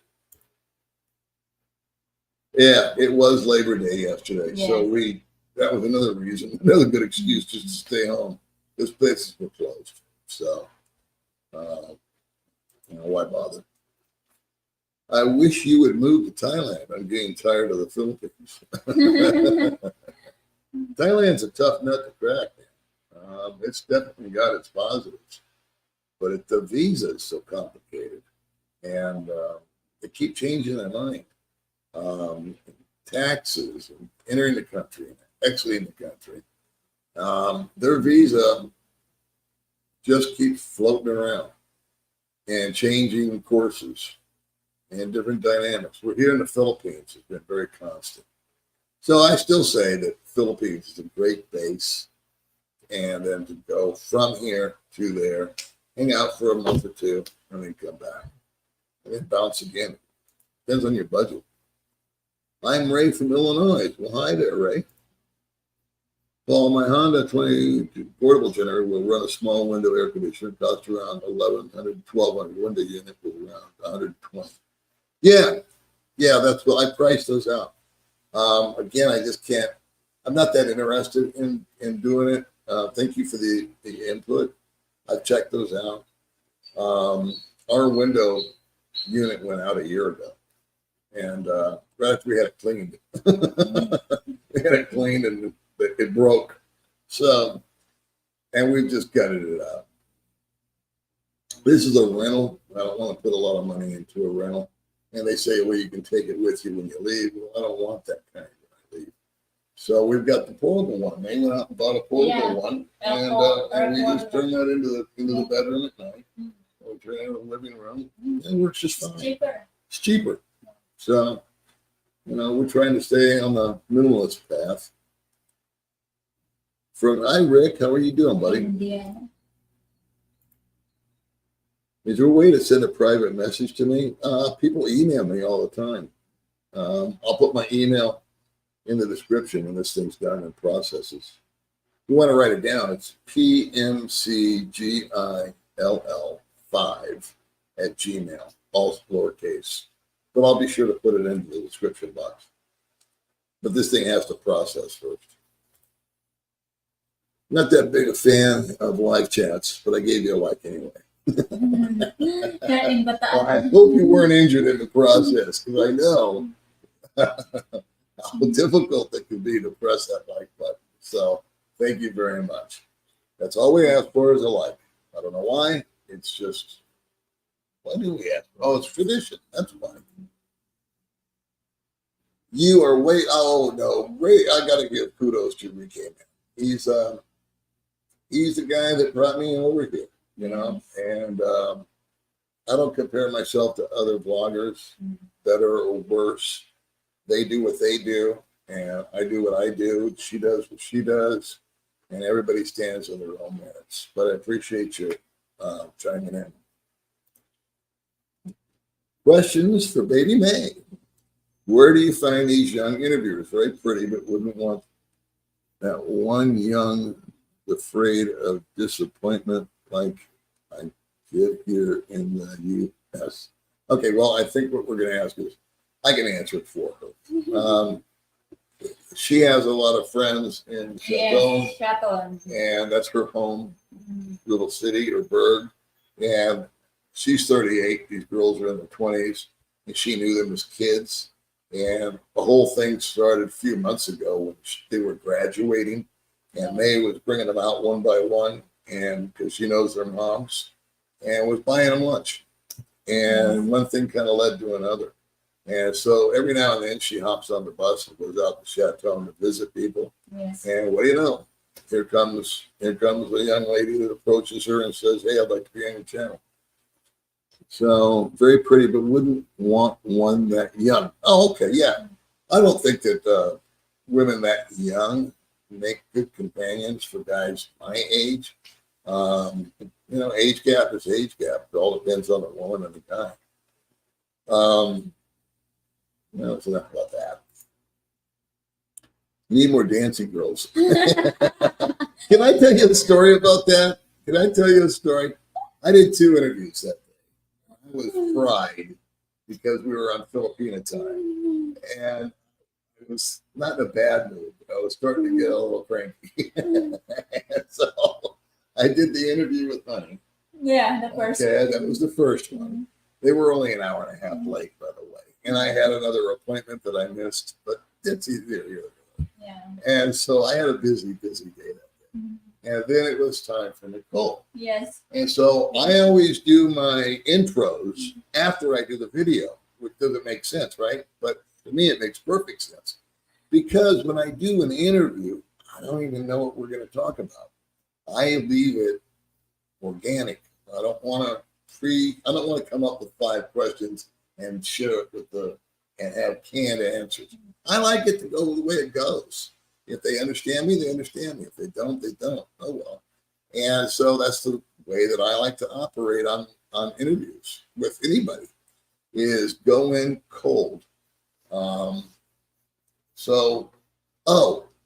Yeah, it was Labor Day yesterday. Yeah. So that was another reason, another good excuse just to stay home. Those places were closed. So, why bother? I wish you would move to Thailand. I'm getting tired of the Philippines. Thailand's a tough nut to crack. It's definitely got its positives, but the visa is so complicated, and they keep changing their mind. Taxes, and entering the country, exiting the country. Their visa just keeps floating around and changing courses and different dynamics. We're here in the Philippines. It's been very constant. So I still say that Philippines is a great base, and then to go from here to there, hang out for a month or two, and then come back. And then bounce again. Depends on your budget. I'm Ray from Illinois. Well, hi there, Ray. Well, my Honda 20 portable generator will run a small window air conditioner. Costs around $1,100, $1,200. Window unit was around $120. Yeah, that's what I priced those out. Again, I just can't. I'm not that interested in doing it. Thank you for the input. I've checked those out. Our window unit went out a year ago, and right after we had it cleaned, we had it cleaned and it broke. So, and we've just gutted it out. This is a rental. I don't want to put a lot of money into a rental. And they say, well, you can take it with you when you leave. Well, I don't want that kind when I leave. So we've got the portable one. They went out and bought a portable one, and we just turn that into the bedroom at night. We turn it into the living room. It works just fine. It's cheaper. So, we're trying to stay on the minimalist path. Hi, Rick. How are you doing, buddy?
Yeah.
Is there a way to send a private message to me? People email me all the time. I'll put my email in the description when this thing's done and processes. If you want to write it down, it's PMCGILL5@gmail, all lowercase. But I'll be sure to put it into the description box. But this thing has to process first. Not that big a fan of live chats, but I gave you a like anyway. Well, I hope you weren't injured in the process, because I know how difficult it can be to press that like button. So thank you very much. That's all we ask for is a like. I don't know why. It's just, why do we ask for? Oh, it's tradition. That's why. You are I got to give kudos to Rick Heyman. He's the guy that brought me over here. And I don't compare myself to other vloggers, better or worse. They do what they do, and I do what I do. She does what she does, and everybody stands on their own merits. But I appreciate you chiming in. Questions for Baby May. Where do you find these young interviewers? Very pretty, but wouldn't want that one young, afraid of disappointment like I did here in the U.S. Okay, well, I think what we're going to ask is, I can answer it for her. She has a lot of friends in Chateau, and that's her home little city or burg. And she's 38. These girls are in their 20s, and she knew them as kids. And the whole thing started a few months ago when they were graduating, and May was bringing them out one by one, and because she knows their moms, and was buying them lunch. And one thing kind of led to another. And so every now and then she hops on the bus and goes out to Chateau to visit people.
Yes.
And what do you know? Here comes a young lady that approaches her and says, hey, I'd like to be on your channel. So very pretty, but wouldn't want one that young. Oh, okay, yeah. I don't think that women that young make good companions for guys my age. Age gap is age gap. It all depends on the woman and the guy. It's enough about that. Need more dancing girls. Can I tell you a story about that? Can I tell you a story? I did 2 interviews that day. I was fried because we were on Filipino time. And it was not in a bad mood, but I was starting to get a little cranky. And so I did the interview with Honey.
Yeah, the first one.
Okay, that was the first one. They were only an hour and a half late, by the way. And I had another appointment that I missed, but it's easier.
Yeah.
And so I had a busy day that day. And then it was time for Nicole.
Yes.
And so I always do my intros after I do the video, which doesn't make sense, right? But to me, it makes perfect sense. Because when I do an interview, I don't even know what we're going to talk about. I leave it organic. I don't want to come up with 5 questions and share it and have canned answers. I like it to go the way it goes. If they understand me, they understand me. If they don't, they don't. Oh well. And so that's the way that I like to operate on interviews with anybody, is go in cold.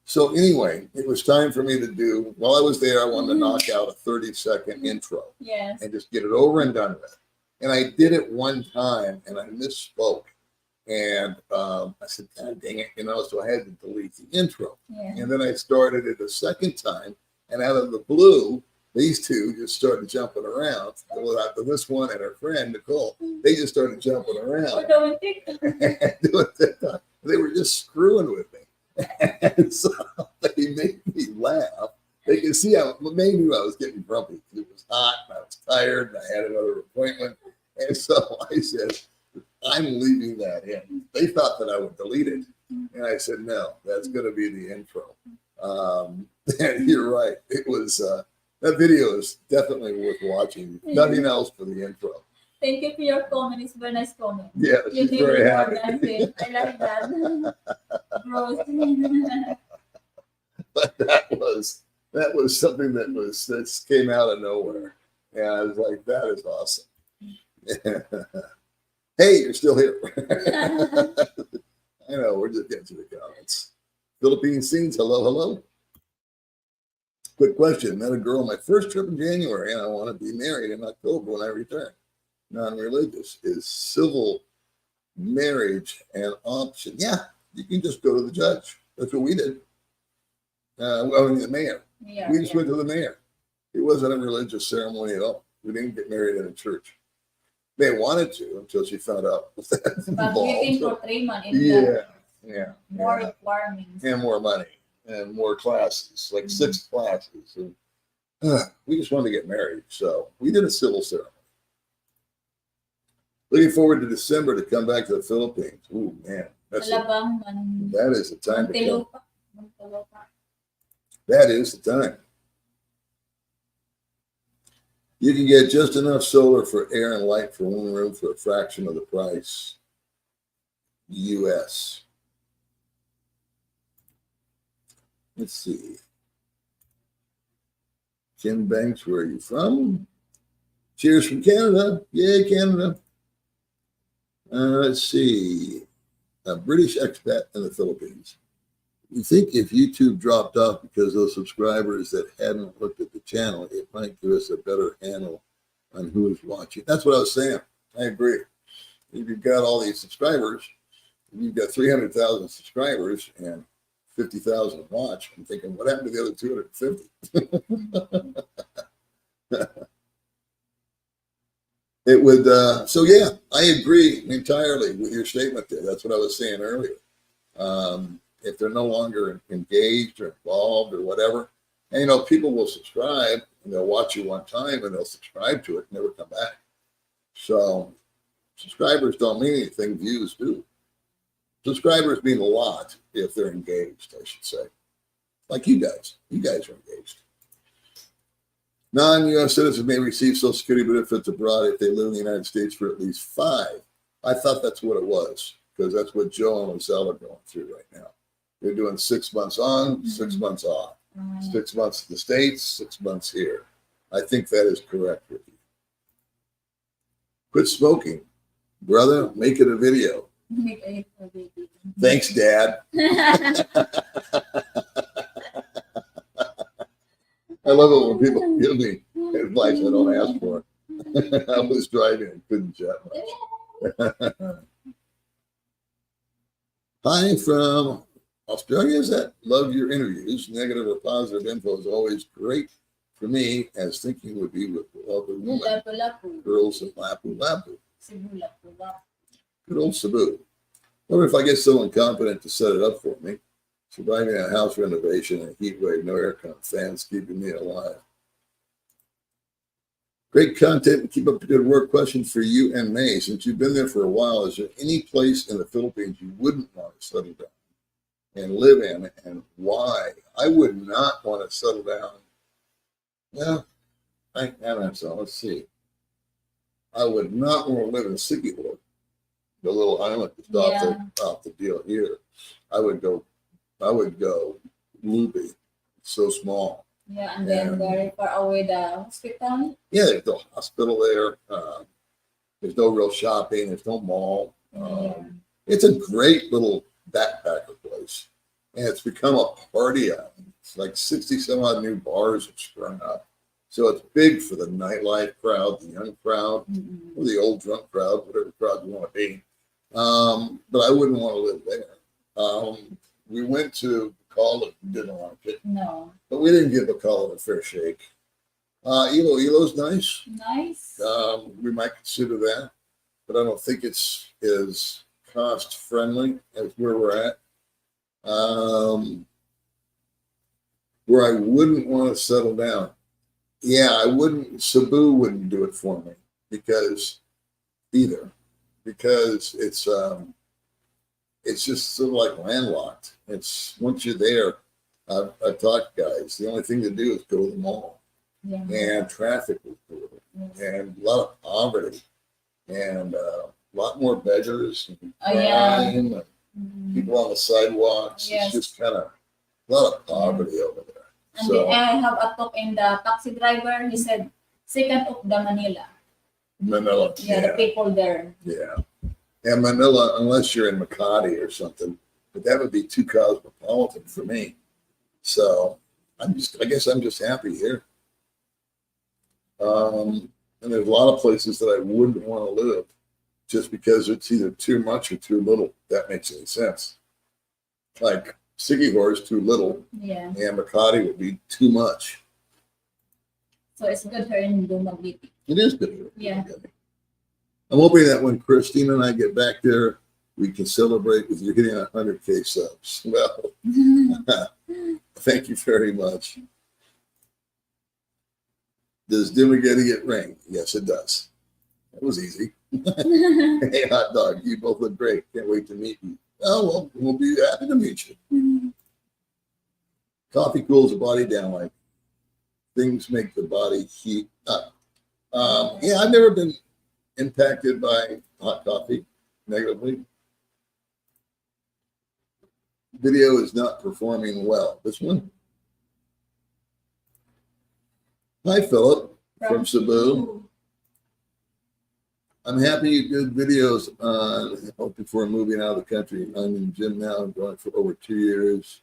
So anyway, it was time for me to do, while I was there, I wanted to knock out a 30-second intro.
Yes.
And just get it over and done with. And I did it one time and I misspoke. And I said, God dang it, so I had to delete the intro.
Yeah.
And then I started it a second time And out of the blue, these two just started jumping around. Well, after this one and her friend Nicole, they just started jumping around.
Doing TikTok.
And doing TikTok. They were just screwing with me. And so they made me laugh. They could see how they knew I was getting grumpy. It was hot and I was tired and I had another appointment. And so I said, I'm leaving that in. They thought that I would delete it. And I said, no, that's going to be the intro. And you're right. It was, that video is definitely worth watching. Nothing else for the intro.
Thank you for your comment. It's a very nice comment.
Yeah, she's very happy.
I like that. Gross.
But that was something that came out of nowhere. And I was like, that is awesome. Hey, you're still here. I know, we're just getting to the comments. Philippine scenes, hello. Quick question. Met a girl on my first trip in January, and I want to be married in October when I return. Non-religious. Is civil marriage an option? Yeah, you can just go to the judge. That's what we did. The mayor.
Yeah,
We just went to the mayor. It wasn't a religious ceremony at all. We didn't get married in a church. They wanted to until she found out.
But waiting for 3 months.
Yeah.
More requirements.
And more money and more classes, like 6 classes. And we just wanted to get married. So we did a civil ceremony. Looking forward to December to come back to the Philippines. Ooh, man. That is the time to come. That is the time. You can get just enough solar for air and light for one room for a fraction of the price. US. Let's see. Kim Banks, where are you from? Cheers from Canada. Yay, Canada. Let's see. A British expat in the Philippines. You think if YouTube dropped off because those subscribers that hadn't looked at the channel, it might give us a better handle on who is watching. That's what I was saying. I agree. If you've got all these subscribers, you've got 300,000 subscribers and 50,000 watch. I'm thinking, what happened to the other 250? It would, so yeah, I agree entirely with your statement there. That's what I was saying earlier. If they're no longer engaged or involved or whatever, and people will subscribe and they'll watch you one time and they'll subscribe to it and never come back. So subscribers don't mean anything, views do. Subscribers mean a lot if they're engaged, I should say. Like you guys. You guys are engaged. Non-U.S. citizens may receive Social Security benefits abroad if they live in the United States for at least 5. I thought that's what it was, because that's what Joe and Lizelle are going through right now. They're doing 6 months on, 6 months off. 6 months in the States, 6 months here. I think that is correct with you. Quit smoking. Brother, make it a video. Thanks, Dad. I love it when people give me advice I don't ask for. I was driving and couldn't chat much. Hi from Australia, is that? Love your interviews. Negative or positive info is always great for me, as thinking would be with the lovely woman. Girls in Lapu Lapu. Good old Cebu. Wonder if I get someone competent to set it up for me. Surviving a house renovation and a heat wave, no aircon, fans keeping me alive. Great content and keep up the good work. Question for you and May. Since you've been there for a while, is there any place in the Philippines you wouldn't want to settle down and live in, and why? I would not want to settle down. Well, I don't know. So let's see. I would not want to live in Siquijor, the little island that's off the deal here. I would go Luby. It's so small.
Yeah, and then very far away the hospital.
Yeah, there's no hospital there. There's no real shopping. There's no mall. It's a great little backpacker place. And it's become a party island. It's like 60 some odd new bars have sprung up. So it's big for the nightlife crowd, the young crowd, or the old drunk crowd, whatever crowd you want to be. But I wouldn't want to live there. We went to called it and didn't like it.
No.
But we didn't give McCall a fair shake. Elo's nice.
Nice.
We might consider that, but I don't think it's as cost friendly as where we're at. Where I wouldn't want to settle down. Yeah, I wouldn't. Cebu wouldn't do it for me because it's just sort of like landlocked. It's once you're there. I've talked to guys. The only thing to do is go to the mall,
Yeah.
and traffic was brutal,
Yes.
and a lot of poverty, and a lot more beggars, and
Yeah.
crime, and
Mhm.
people on the sidewalks.
Yes.
It's just kind of a lot of poverty over there.
And
So
I have a talk in the taxi driver. He said, second of the Manila.
Manila,
Yeah, the people there.
yeah. And Manila, unless you're in Makati or something, but that would be too cosmopolitan for me. So I guess I'm just happy here. And there's a lot of places that I wouldn't want to live just because it's either too much or too little. If that makes any sense. Like Sigihor is too little,
Yeah.
and Makati would be too much.
So it's good here in Dumaguete.
It is good here.
Yeah.
I'm hoping that when Christina and I get back there, we can celebrate with you hitting 100K subs. Well, thank you very much. Does Dumaguete get rain? Yes, it does. That was easy. Hey, hot dog, you both look great. Can't wait to meet you. Oh, well, we'll be happy to meet you. Coffee cools the body down like things make the body heat up. Yeah, I've never been impacted by hot coffee negatively. Video is not performing well. This one. Hi, Philip from Cebu. I'm happy you did videos on before moving out of the country. I'm in the gym now. I'm going for over 2 years,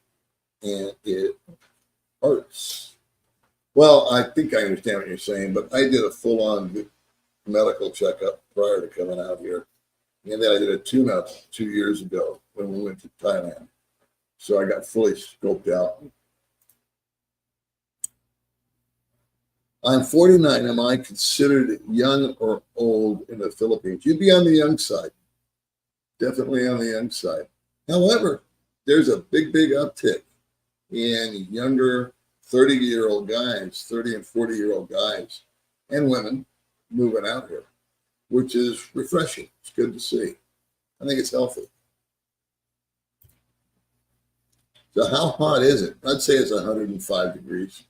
and it hurts. Well, I think I understand what you're saying, but I did a full-on medical checkup prior to coming out here, and then I did a tune-up 2 years ago when we went to Thailand. So I got fully scoped out. I'm 49. Am I considered young or old in the Philippines? You'd be on the young side. Definitely on the young side. However, there's a big uptick in younger 30-year-old guys, 30 and 40-year-old guys and women moving out here, which is refreshing. It's good to see. I think it's healthy. So how hot is it? I'd say it's 105 degrees.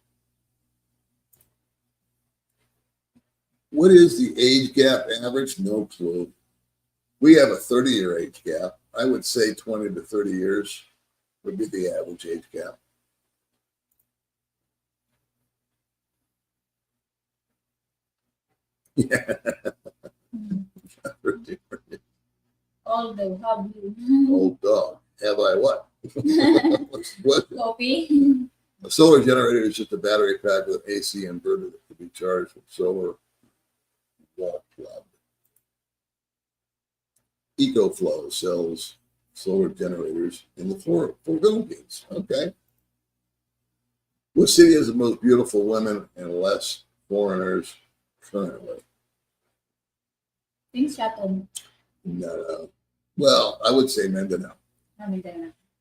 What is the age gap average? No clue. We have a 30-year age gap. I would say 20 to 30 years would be the average age gap. Yeah.
Old dog, have you?
Old dog. Have I what? What?
Coffee.
A solar generator is just a battery pack with an AC inverter that can be charged with solar wall plug. EcoFlow sells solar generators in the Philippines. Okay. What city has the most beautiful women and less foreigners currently?
Things happen.
No. Well, I would say Mindanao.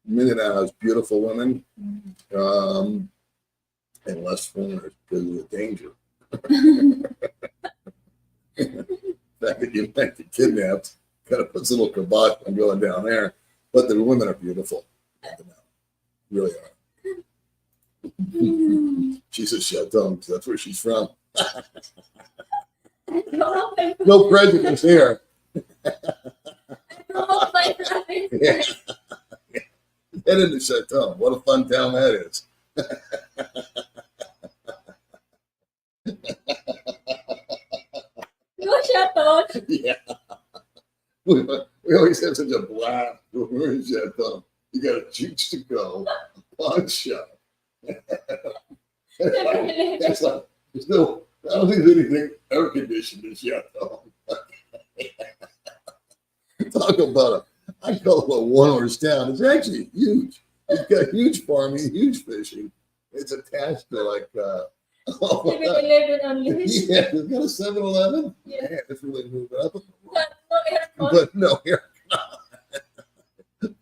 Mindanao has beautiful women and less foreigners because of the danger. Fact that you might get kidnapped kind of puts a little kibosh on going down there, but the women are beautiful. Really are. She's a Chateau, so that's where she's from. No prejudice here. Yeah. Head into Chateau. What a fun town that is.
No, Chateau.
Yeah. We always have such a blast when we're in Chateau. You got a juice to go, a pawn shop. That's like, there's no, I don't think there's anything air conditioned in Chateau. Talk about I call it a one-horse town. It's actually huge. He's got huge farming, huge fishing. It's attached to like, oh,
7-Eleven only.
yeah, it's got a 7-Eleven.
Yeah.
Man, it's really moving up.
But no aircon.
But no, here,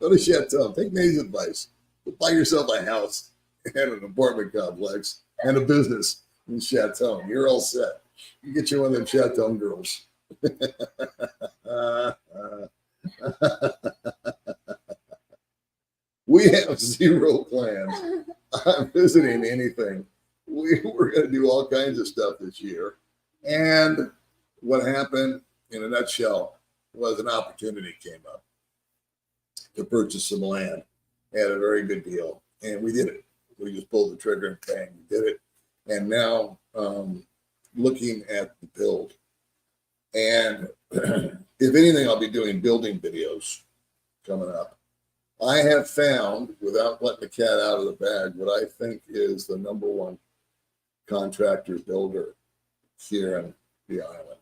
go to Chateau. Take Nate's advice. Buy yourself a house and an apartment complex and a business in Chateau. You're all set. You get you one of them Chateau girls. We have zero plans on visiting anything. We're going to do all kinds of stuff this year. And what happened, in a nutshell, was an opportunity came up to purchase some land at a very good deal. And we did it. We just pulled the trigger and bang, we did it. And now looking at the build. And if anything, I'll be doing building videos coming up. I have found, without letting the cat out of the bag, what I think is the number one contractor builder here on the island.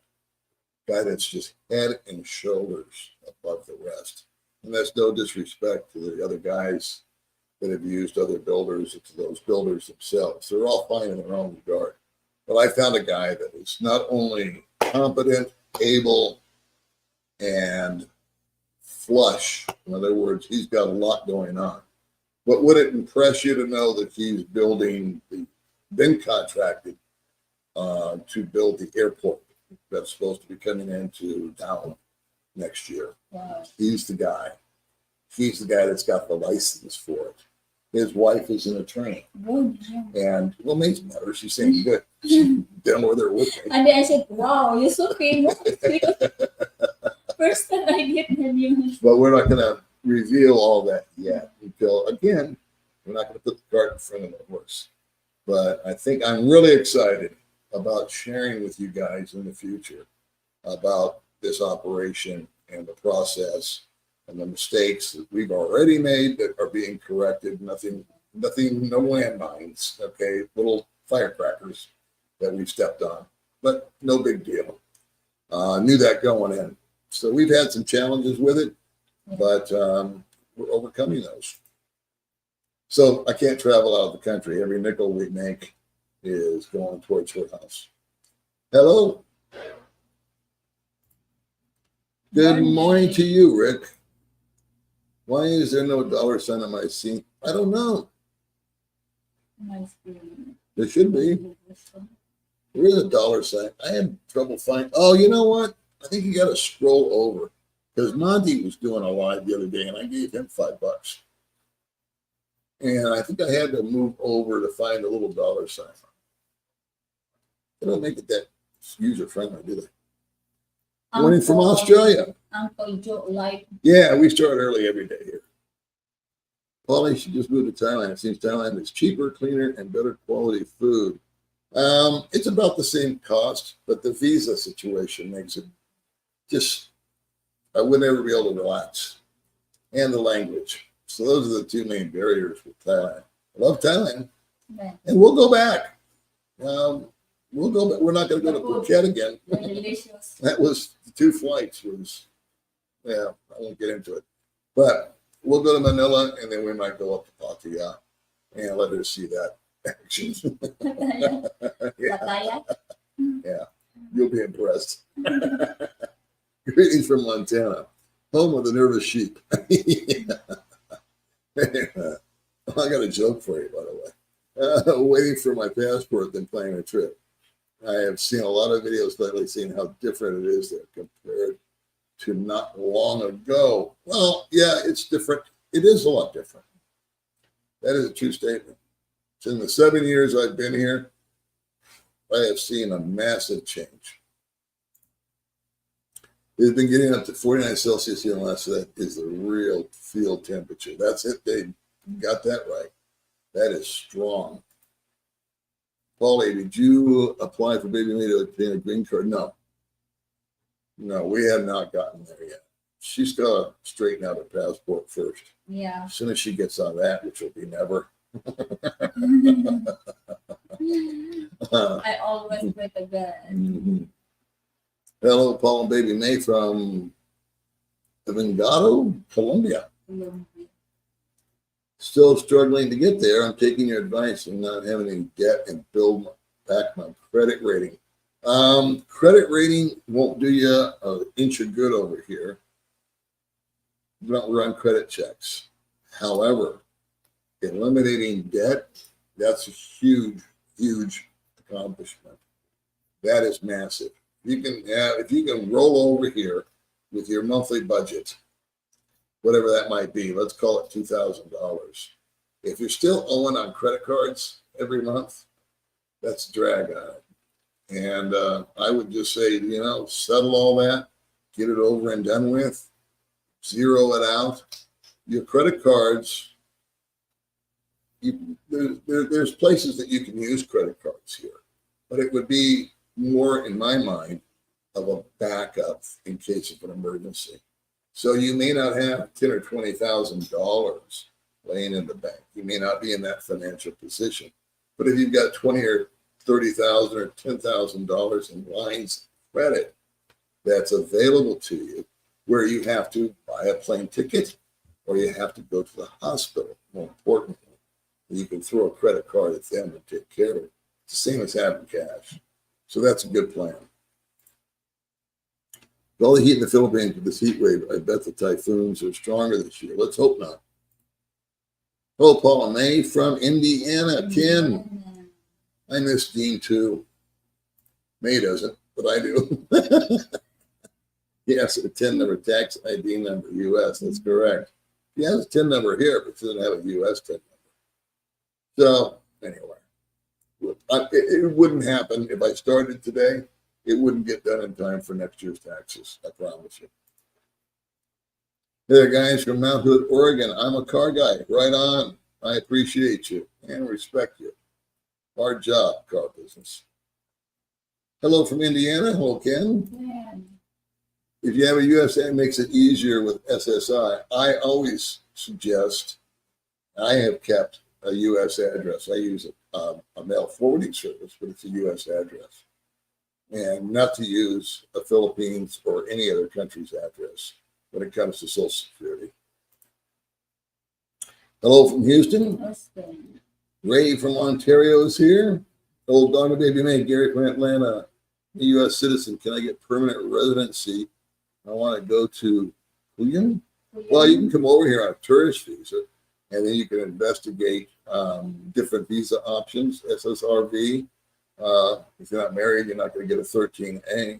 Guy that's just head and shoulders above the rest. And that's no disrespect to the other guys that have used other builders, to those builders themselves. They're all fine in their own regard. But I found a guy that is not only competent, able, and flush. In other words, he's got a lot going on. But would it impress you to know that he's been contracted to build the airport that's supposed to be coming into town next year?
Wow.
He's the guy. He's the guy that's got the license for it. His wife is an attorney.
Good.
And, well, Nate's met her. She's saying good. She's down over there with me.
And then I said, wow, you're so famous. First time I get the news.
But we're not going to reveal all that yet until, again, we're not going to put the cart in front of the horse. But I think I'm really excited about sharing with you guys in the future about this operation and the process and the mistakes that we've already made that are being corrected. Nothing, no landmines, okay, little firecrackers that we've stepped on, but no big deal. Knew that going in. So we've had some challenges with it, but we're overcoming those. So I can't travel out of the country. Every nickel we make is going towards her house. Hello. Good morning to you, Rick. Why is there no dollar sign on my scene? I don't know. There should be. There is a dollar sign. I had trouble finding. Oh, you know what? I think you got to scroll over because Monty was doing a live the other day and I gave him $5. And I think I had to move over to find a little dollar sign. They don't make it that user friendly, do they? Morning from Australia.
Uncle Joe, like.
Yeah, we start early every day here. Polly, she just moved to Thailand. It seems Thailand is cheaper, cleaner, and better quality food. It's about the same cost, but the visa situation makes it just, I would never be able to relax. And the language. So those are the two main barriers with Thailand. I love Thailand.
Yeah.
And we'll go back. We'll go back. We're not going to go to Phuket again.
Delicious.
That was the 2 flights yeah, I won't get into it. But we'll go to Manila and then we might go up to Pattaya and let her see that action.
Pattaya.
Yeah, you'll be impressed. Greetings from Montana, home of the nervous sheep. I got a joke for you, by the way. Waiting for my passport, then planning a trip. I have seen a lot of videos lately seeing how different it is there compared to not long ago. Well, yeah, it's different. It is a lot different. That is a true statement. So in the 7 years I've been here, I have seen a massive change. It's been getting up to 49 Celsius here, and so that is the real field temperature. That's it. They got that right. That is strong. Paulie, did you apply for Baby May to obtain a green card? No. No, we have not gotten there yet. She's got to straighten out her passport first.
Yeah.
As soon as she gets on that, which will be never.
I always with a gun.
Mm-hmm. Hello, Paul and Baby May from Envigado, Colombia. Still struggling to get there. I'm taking your advice and not having any debt and build back my credit rating. Credit rating won't do you an inch of good over here. We don't run credit checks. However, eliminating debt, that's a huge, huge accomplishment. That is massive. If you can roll over here with your monthly budget, whatever that might be, let's call it $2,000. If you're still owing on credit cards every month, that's a drag on it. And I would just say, settle all that, get it over and done with, zero it out. Your credit cards, there's places that you can use credit cards here, but it would be more, in my mind, of a backup in case of an emergency. So you may not have $10,000 or $20,000 laying in the bank. You may not be in that financial position, but if you've got $20,000 or $30,000 or $10,000 in lines of credit that's available to you, where you have to buy a plane ticket or you have to go to the hospital, more importantly, you can throw a credit card at them and take care of it. It's the same as having cash. So that's a good plan. With all the heat in the Philippines with this heat wave, I bet the typhoons are stronger this year. Let's hope not. Hello, Paul and May from Indiana. Ken, I miss Dean too. May doesn't, but I do. Yes, a 10 number tax ID number, US. That's correct. He has a 10 number here, but he doesn't have a US 10 number. So, anyway, it wouldn't happen if I started today. It wouldn't get done in time for next year's taxes. I promise you. Hey there, guys from Mount Hood, Oregon. I'm a car guy. Right on. I appreciate you and respect you. Hard job, car business. Hello from Indiana. Hello, Ken.
Yeah.
If you have a USA, it makes it easier with SSI. I always suggest, I have kept a U.S. address. I use a mail forwarding service, but it's a U.S. address. And not to use a Philippines or any other country's address when it comes to Social Security. Hello from Houston.
Austin.
Ray from Ontario is here. Old Donna Baby May, Gary from Atlanta, a U.S. citizen. Can I get permanent residency? I want to go to William. Well, you can come over here on a tourist visa, and then you can investigate different visa options, SSRV. If you're not married, you're not going to get a 13A.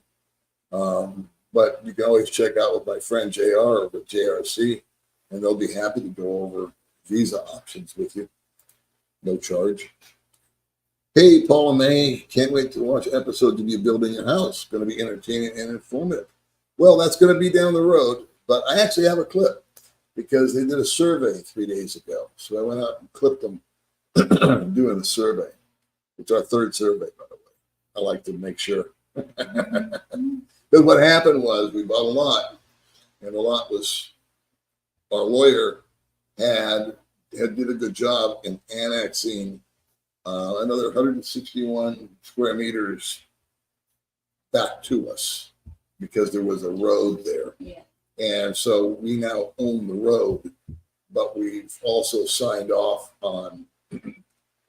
But you can always check out with my friend JR or with JRC, and they'll be happy to go over visa options with you. No charge. Hey, Paul and May, can't wait to watch episodes of you building your house. Going to be entertaining and informative. Well, that's going to be down the road, but I actually have a clip because they did a survey 3 days ago. So I went out and clipped them doing the survey. It's our third survey, by the way. I like to make sure. Because what happened was we bought a lot, and the lot was, our lawyer did a good job in annexing another 161 square meters back to us because there was a road there.
Yeah.
And so we now own the road, but we've also signed off on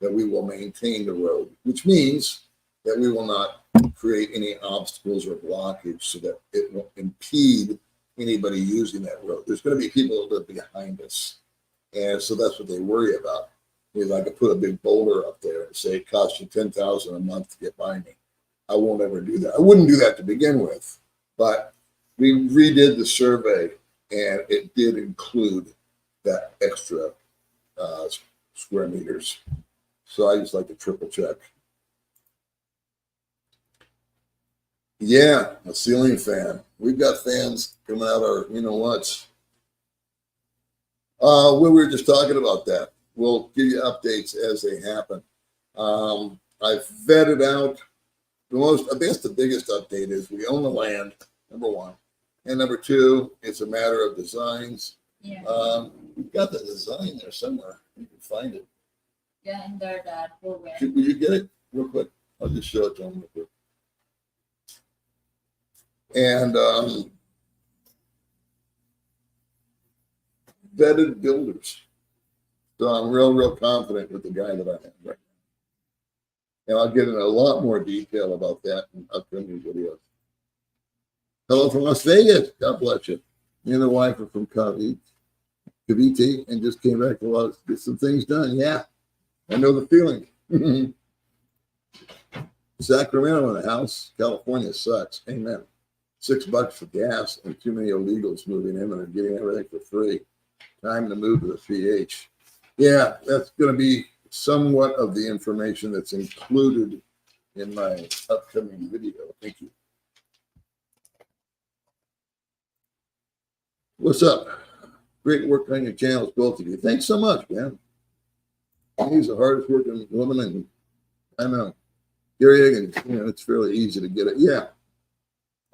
that we will maintain the road, which means that we will not create any obstacles or blockage so that it won't impede anybody using that road. There's going to be people that live behind us. And so that's what they worry about. Is I could put a big boulder up there and say it costs you $10,000 a month to get by me. I won't ever do that. I wouldn't do that to begin with, but we redid the survey and it did include that extra square meters. So I just like to triple check. Yeah, a ceiling fan. We've got fans coming out our, you know what? We were just talking about that. We'll give you updates as they happen. I've vetted out the biggest update is we own the land, number one. And number two, it's a matter of designs.
Yeah.
We've got the design there somewhere. You can find it.
Yeah, in that program.
Will you get it real quick? I'll just show it to them real quick. And vetted builders. So I'm real confident with the guy that I have right now. And I'll get into a lot more detail about that in upcoming videos. Hello from Las Vegas. God bless you. Me and the wife are from Cavite and just came back to get some things done. Yeah, I know the feeling. Sacramento in the house. California sucks. Amen. $6 for gas and too many illegals moving in and they're getting everything for free. Time to move to the PH. Yeah, that's going to be somewhat of the information that's included in my upcoming video. Thank you. What's up? Great work on your channels, both of you. Thanks so much, man. He's the hardest working woman, and I know. Gary Higgins, it's fairly easy to get it. Yeah,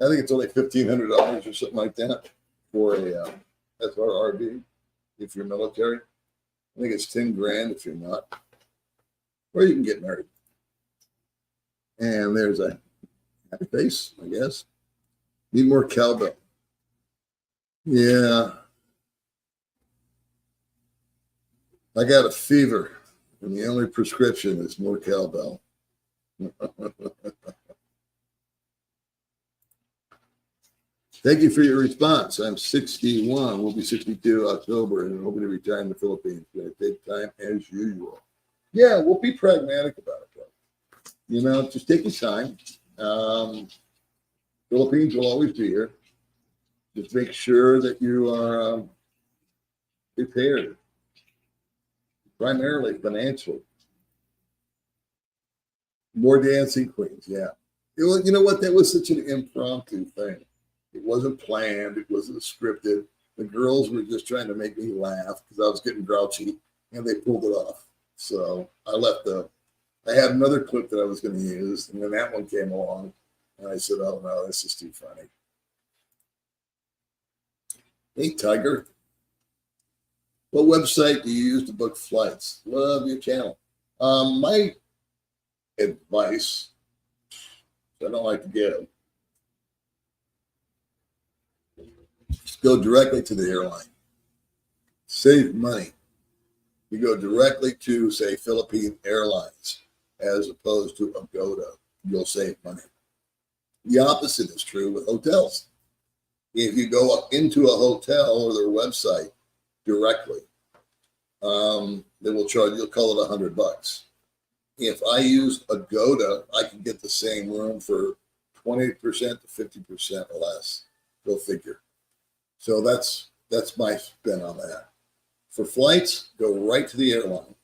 I think it's only $1,500 or something like that for a SRRB if you're military. I think it's 10 grand if you're not. Or you can get married. And there's a happy face, I guess. Need more cowbell. Yeah. I got a fever, and the only prescription is more cowbell. Thank you for your response. I'm 61. We'll be 62 October, and hoping to retire in the Philippines. It's going to take time as usual. Yeah, we'll be pragmatic about it, though. Just take your time. Philippines will always be here. Just make sure that you are prepared, primarily financially. More dancing queens, yeah. You know what? That was such an impromptu thing. It wasn't planned. It wasn't scripted. The girls were just trying to make me laugh because I was getting grouchy, and they pulled it off. So I had another clip that I was going to use, and then that one came along, and I said, oh, no, this is too funny. Hey, Tiger. What website do you use to book flights? Love your channel. My advice, I don't like to give, just go directly to the airline. Save money. You go directly to, say, Philippine Airlines as opposed to Agoda. You'll save money. The opposite is true with hotels. If you go up into a hotel or their website directly, they will charge, you'll call it $100. If I use Agoda, I can get the same room for 20% to 50% or less. Go figure. So that's my spin on that. For flights, go right to the airline.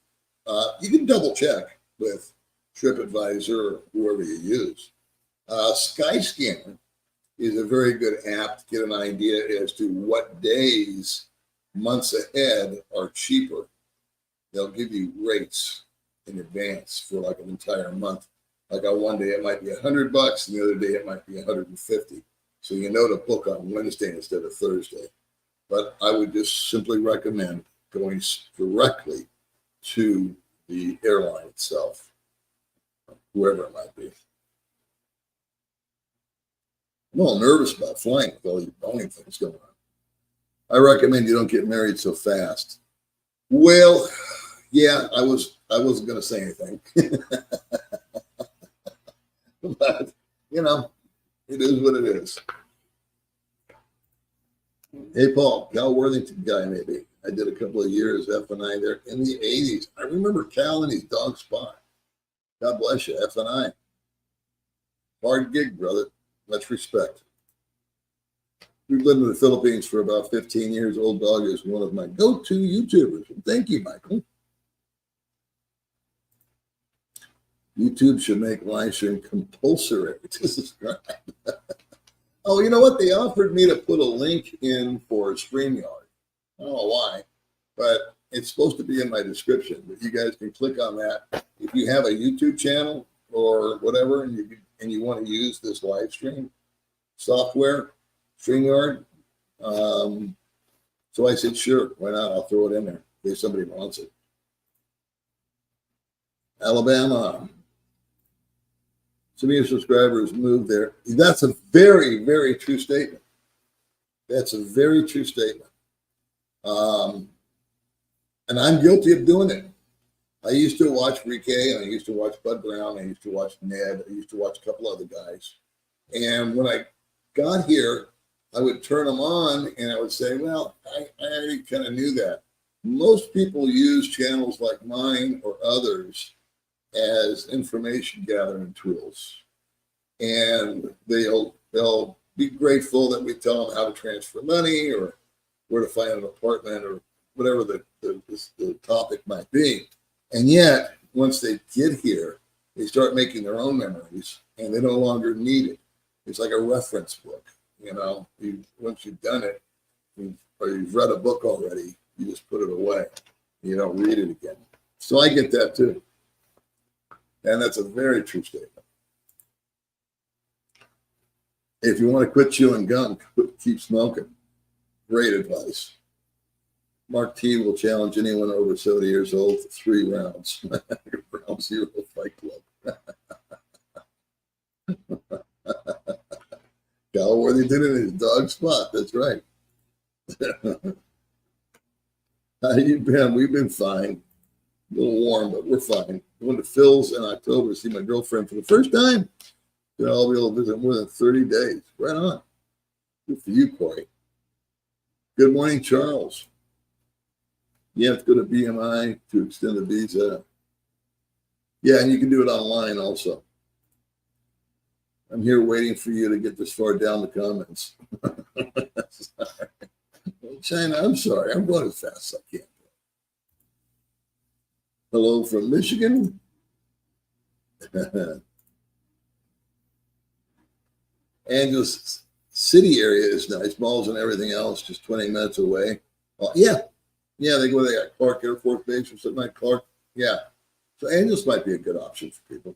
You can double check with TripAdvisor or whoever you use. Skyscanner is a very good app to get an idea as to what days, months ahead are cheaper. They'll give you rates in advance for like an entire month. Like on one day it might be $100, and the other day it might be 150. So you know to book on Wednesday instead of Thursday. But I would just simply recommend going directly to the airline itself, whoever it might be. I'm all nervous about flying with all these Boeing things going on. I recommend you don't get married so fast. Well, yeah, I wasn't going to say anything. But, it is what it is. Hey, Paul, Cal Worthington guy, maybe. I did a couple of years F&I there in the 80s. I remember Cal and his dog Spot. God bless you, F&I. Hard gig, brother. Much respect. We've lived in the Philippines for about 15 years. Old Dog is one of my go-to YouTubers. Thank you, Michael. YouTube should make live stream compulsory to subscribe. Oh, you know what? They offered me to put a link in for StreamYard. I don't know why, but it's supposed to be in my description. But you guys can click on that. If you have a YouTube channel or whatever, and you want to use this live stream software, StreamYard. So I said, sure, why not? I'll throw it in there in case somebody wants it. Alabama. Some of your subscribers moved there. That's a very, very true statement. That's a very true statement. And I'm guilty of doing it. I used to watch Rike, and I used to watch Bud Brown, I used to watch Ned, I used to watch a couple other guys. And when I got here, I would turn them on and I would say, well, I already kind of knew that. Most people use channels like mine or others as information gathering tools. And they'll be grateful that we tell them how to transfer money or where to find an apartment or whatever the topic might be. And yet, once they get here, they start making their own memories and they no longer need it. It's like a reference book. Once you've done it, or you've read a book already, you just put it away. You don't read it again. So I get that too. And that's a very true statement. If you want to quit chewing gum, keep smoking. Great advice. Mark T will challenge anyone over 70 years old for 3 rounds. Round 0 Fight Club. Galworthy did it in his dog spot. That's right. How you been? We've been fine. A little warm, but we're fine. I went to Phil's in October to see my girlfriend for the first time. I'll be able to visit more than 30 days. Right on. Good for you, Corey. Good morning, Charles. You have to go to BMI to extend the visa. Yeah, and you can do it online also. I'm here waiting for you to get this far down the comments. China, I'm sorry. I'm going as fast as I can. Hello from Michigan. Angeles City area is nice. Malls and everything else, just 20 minutes away. Yeah, they go. They got Clark Air Force Base or something like Clark. Yeah, so Angeles might be a good option for people.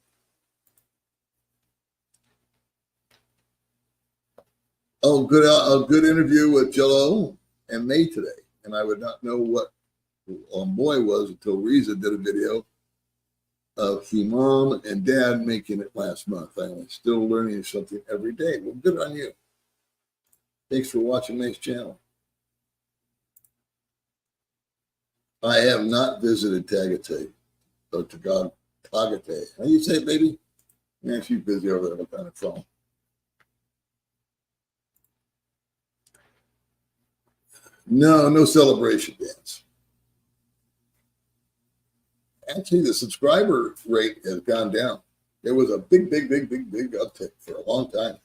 Oh, good. A good interview with Jello and May today, and I would not know what boy was until Riza did a video of his mom and dad making it last month. I'm still learning something every day. Well, good on you. Thanks for watching May's channel. I have not visited Tagate or Tagate. How do you say it, baby? Man, she's busy over there on the phone. No celebration dance. Actually, the subscriber rate has gone down. There was a big uptick for a long time,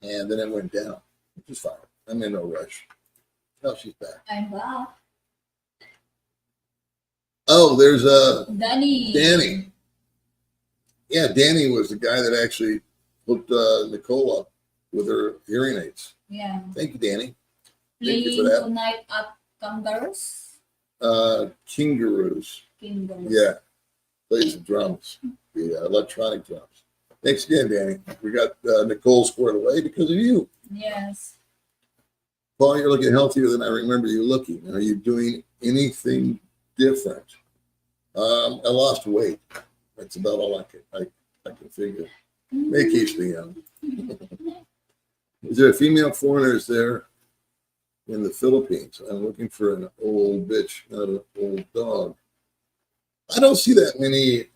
and then it went down, which is fine. I'm in no rush. Oh, she's back.
I'm back.
Oh, there's
Danny.
Yeah, Danny was the guy that actually hooked Nicole up with her hearing aids.
Yeah.
Thank you, Danny.
Playing
Thank you for that.
tonight at Kangaroos.
Kangaroos.
Kangaroos.
Yeah. Plays the drums, the electronic drums. Thanks again, Danny. We got Nicole squared away because of you.
Yes.
Paul, you're looking healthier than I remember you looking. Are you doing anything different? I lost weight. That's about all I can figure. May keeps me young. Is there a female foreigners there in the Philippines? I'm looking for an old bitch, not an old dog. I don't see that many.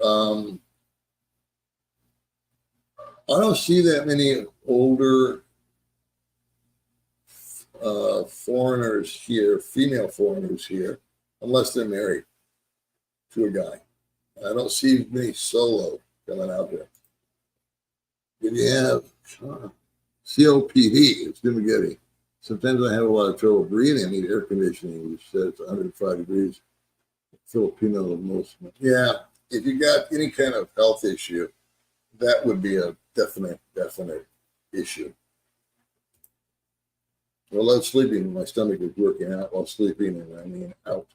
I don't see that many older foreigners here, female foreigners here, unless they're married to a guy. I don't see many solo coming out there. Did you have COPD? It's spaghetti. Sometimes I have a lot of trouble breathing. I need air conditioning, which says 105 degrees. Filipino most. Yeah, if you got any kind of health issue, that would be a definite issue. Well, I love sleeping. My stomach is working out while sleeping, and I mean out.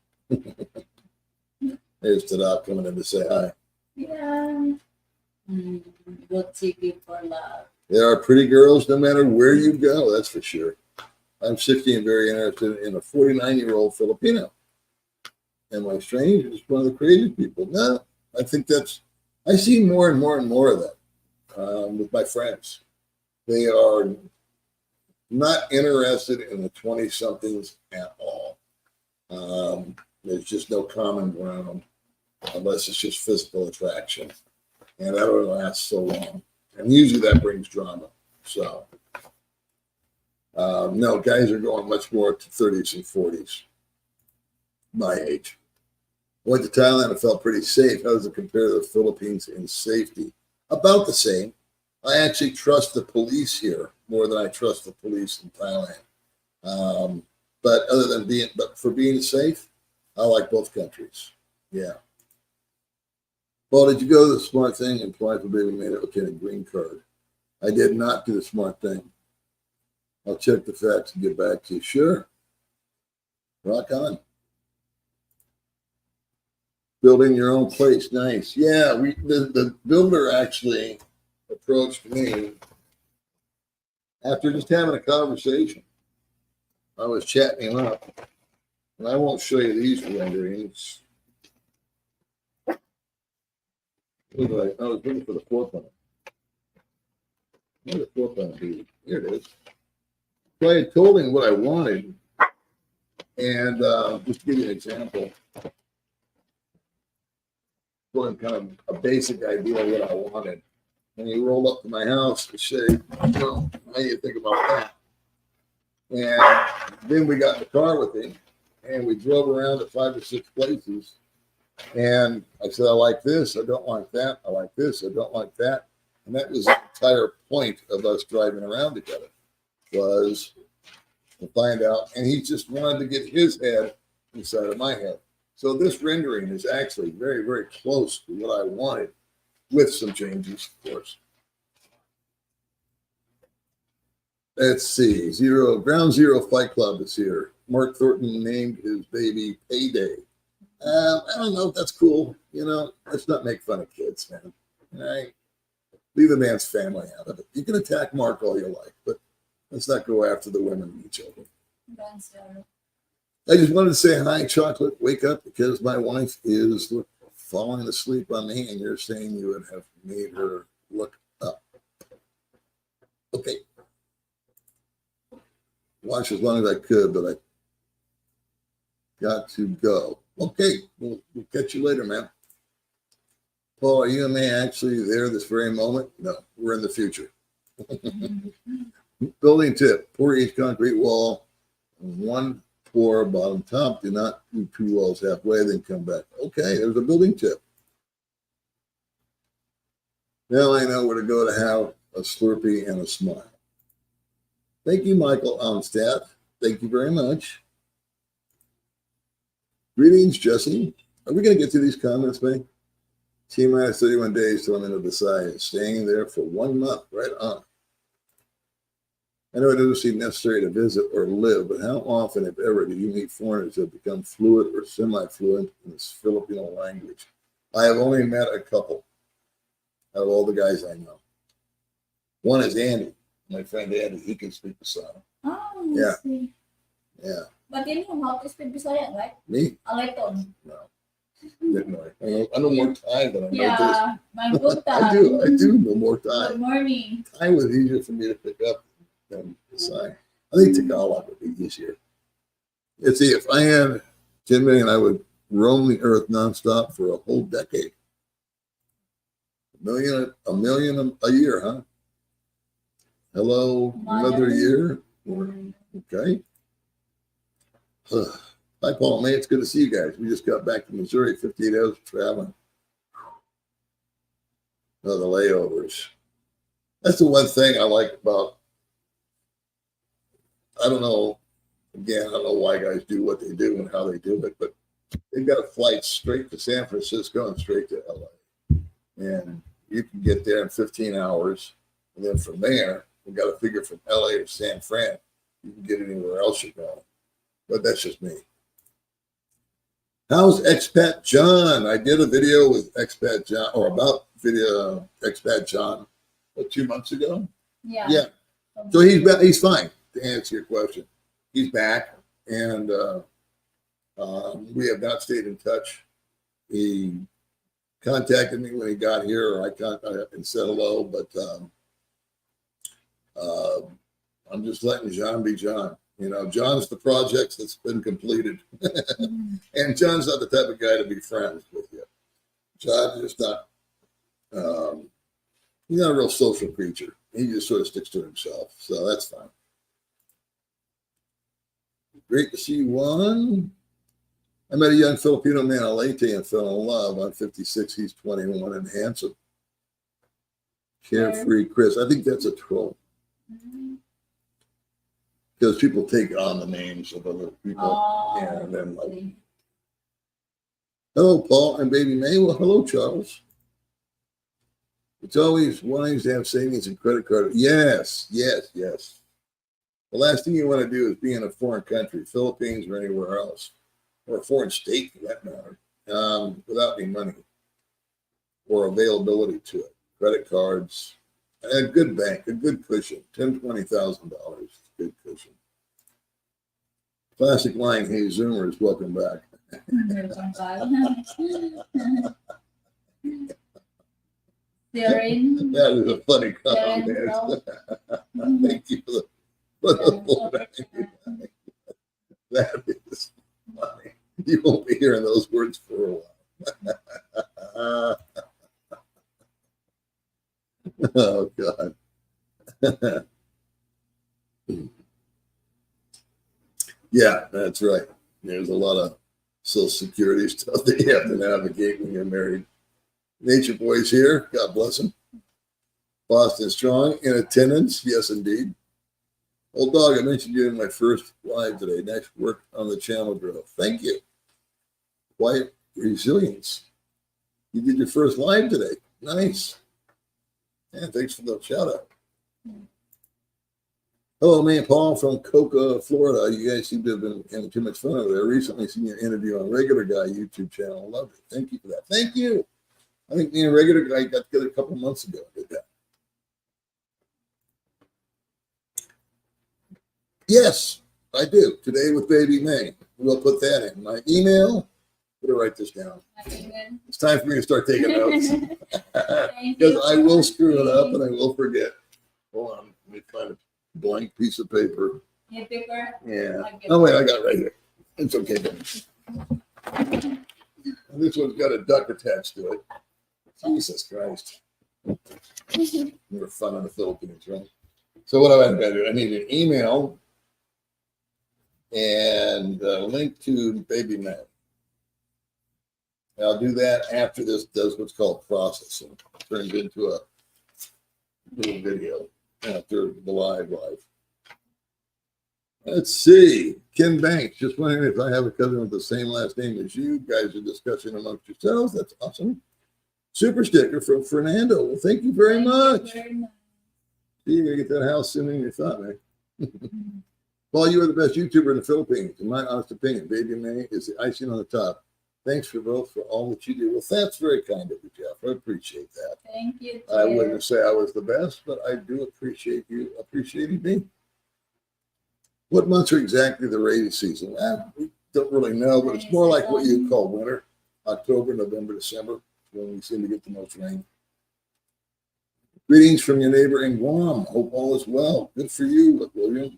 There's Tadak coming in to say hi.
Yeah. Good TV for love.
There are pretty girls no matter where you go, that's for sure. I'm 60 and very interested in a 49-year-old Filipino. Am I strange? It's one of the crazy people. No, I think I see more and more of that with my friends. They are not interested in the 20-somethings at all. There's just no common ground unless it's just physical attraction. And that only lasts so long. And usually that brings drama. So, no, guys are going much more to 30s and 40s, my age. Went to Thailand, I felt pretty safe. How does it compare to the Philippines in safety? About the same. I actually trust the police here more than I trust the police in Thailand. But for being safe, I like both countries. Yeah. Well, did you go to the smart thing and apply for baby made it? Okay, a green card. I did not do the smart thing. I'll check the facts and get back to you. Sure. Rock on. Building your own place. Nice. Yeah, the builder actually approached me after just having a conversation. I was chatting him up. And I won't show you these renderings. I was looking for the floor plan. Where's the floor plan be? Here it is. So I had told him what I wanted. And just to give you an example, told him kind of a basic idea of what I wanted. And he rolled up to my house to say, well, how do you think about that? And then we got in the car with him and we drove around to 5 or 6 places. And I said, I like this, I don't like that, I like this, I don't like that. And that was the entire point of us driving around together, was to find out. And he just wanted to get his head inside of my head. So this rendering is actually very, very close to what I wanted, with some changes, of course. Let's see, Ground Zero Fight Club is here. Mark Thornton named his baby Payday. I don't know if that's cool. You know, let's not make fun of kids, man. All right? Leave the man's family out of it. You can attack Mark all you like, but let's not go after the women and each other. I just wanted to say hi, Chocolate. Wake up, because my wife is falling asleep on me, and you're saying you would have made her look up. Okay. Watch as long as I could, but I got to go. Okay, we'll catch you later, man. Paul, are you and me actually there this very moment? No, we're in the future. Building tip: pour each concrete wall on one pour bottom top. Do not do 2 walls halfway, then come back. Okay, there's a building tip. Now I know where to go to have a Slurpee and a smile. Thank you, Michael Onstadt. Thank you very much. Greetings, Jesse. Are we going to get to these comments, man? T-minus 31 days till I'm into the side. Staying there for 1 month. Right on. I know it doesn't seem necessary to visit or live, but how often, if ever, do you meet foreigners that become fluent or semi-fluent in the Filipino language? I have only met a couple out of all the guys I know. One is Andy, my friend Andy. He can speak Bisaya.
Oh,
Yeah.
see.
Yeah.
But you know how to speak Bisaya, right?
Me?
A little.
No. Didn't know. I know more Thai than I know this.
Yeah, my good
I do know more Thai.
Good morning.
Thai was easier for me to pick up than Bisaya. I think Tagalog would be easier. Let's see, if I had 10 million, I would roam the earth nonstop for a whole decade. A million a year, huh? Hello, another year? Okay. Hi, Paul. Man, it's good to see you guys. We just got back to Missouri, 58 hours of traveling. Oh, the layovers. That's the one thing I like about, I don't know, again, I don't know why guys do what they do and how they do it, but they've got a flight straight to San Francisco and straight to LA. And you can get there in 15 hours. And then from there, we've got to figure from LA to San Fran. You can get anywhere else you're going. But that's just me. How's Expat John? I did a video with Expat John, or about video Expat John, 2 months ago?
Yeah.
Yeah. So he's fine, to answer your question. He's back, and we have not stayed in touch. He contacted me when he got here, or I contacted and said hello, but I'm just letting John be John. You know, John's the project that's been completed. And John's not the type of guy to be friends with you. John's just not, he's not a real social creature. He just sort of sticks to himself. So that's fine. Great to see you, Juan. I met a young Filipino man in Leyte and fell in love. I'm 56, he's 21 and handsome. Carefree Chris. I think that's a troll. Because people take on the names of other people. And then like, hello, Paul and baby May. Well, hello, Charles. It's always wise to have savings and credit card. Yes, yes, yes. The last thing you want to do is be in a foreign country, Philippines or anywhere else, or a foreign state for that matter, without any money or availability to it. Credit cards, a good bank, a good cushion, $10,000, $20,000, good cushion. Classic line, hey Zoomers, welcome back. That is a funny comment. Thank you for the that is funny. You won't be hearing those words for a while. Oh God. Yeah, that's right. There's a lot of Social Security stuff that you have to navigate when you're married. Nature Boy's here. God bless him. Boston Strong in attendance. Yes, indeed. Old dog, I mentioned you in my first live today. Next work on the channel growth. Thank you. Quiet resilience. You did your first live today. Nice. Yeah, thanks for the shout out. Hello, man, Paul from Cocoa, Florida. You guys seem to have been having too much fun over there. Recently seen your interview on Regular Guy YouTube channel. Loved it. Thank you for that. Thank you. I think me and Regular Guy got together a couple months ago. Did that. Yes, I do. Today with Baby May. We'll put that in my email. Better write this down. It's time for me to start taking notes. Because I will screw it up and I will forget. Hold on. Let me find a blank piece of paper.
Yeah, paper?
Yeah. Oh, wait, I got it right here. It's okay. And this one's got a duck attached to it. Jesus Christ. We're fun in the Philippines, right? So what do I have to do? I need an email and a link to Baby May. I'll do that after this does what's called processing. Turns into a little video after the live. Let's see. Ken Banks, just wondering if I have a cousin with the same last name as you. Guys are discussing amongst yourselves. That's awesome. Super sticker from Fernando. Well, thank you very much. See, you're going to get that house sooner than you thought, man. Paul, you are the best YouTuber in the Philippines. In my honest opinion, Baby May is the icing on the top. Thanks for both for all that you do. Well, that's very kind of you, Jeff. I appreciate that.
Thank you.
I wouldn't say I was the best, but I do appreciate you appreciating me. What months are exactly the rainy season? We don't really know, but it's more like what you call winter. October, November, December, when we seem to get the most rain. Greetings from your neighbor in Guam. Hope all is well. Good for you, William.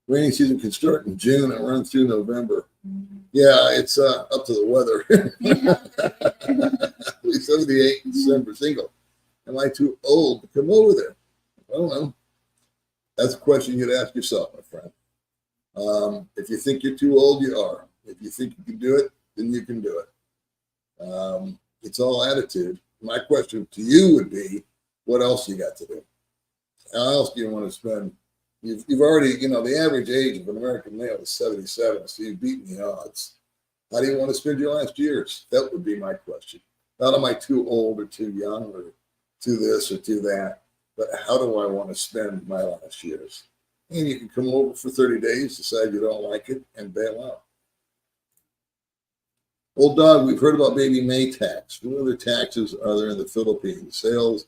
Rainy season can start in June and run through November. Yeah, it's up to the weather. 78 in December, single. Am I too old to come over there? I don't know. That's a question you'd ask yourself, my friend. If you think you're too old, you are. If you think you can do it, then you can do it. It's all attitude. My question to you would be, what else you got to do? How else do you want to spend? You've already, the average age of an American male is 77, so you've beaten the odds. How do you want to spend your last years? That would be my question. Not am I too old or too young or too this or too that, but how do I want to spend my last years? And you can come over for 30 days, decide you don't like it, and bail out. Old dog, we've heard about Baby May tax. What other taxes are there in the Philippines? Sales,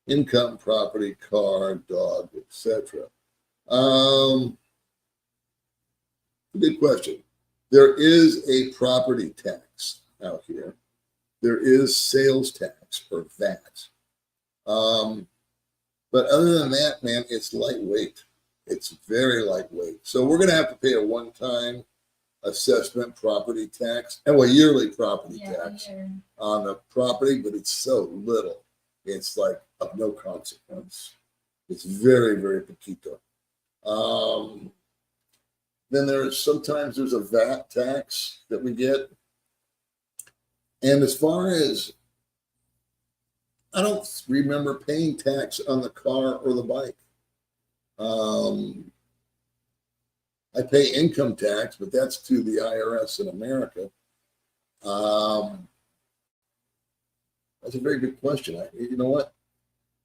income, property, car, dog, etc. Good question. There is a property tax out here. There is sales tax or VAT. But other than that, man, it's lightweight. It's very lightweight. So we're going to have to pay a one-time assessment property tax, and yearly property tax on the property, but it's so little. It's like of no consequence. It's very, very petito. Then sometimes there's a VAT tax that we get. And as far as, I don't remember paying tax on the car or the bike. I pay income tax, but that's to the IRS in America. That's a very good question. You know what?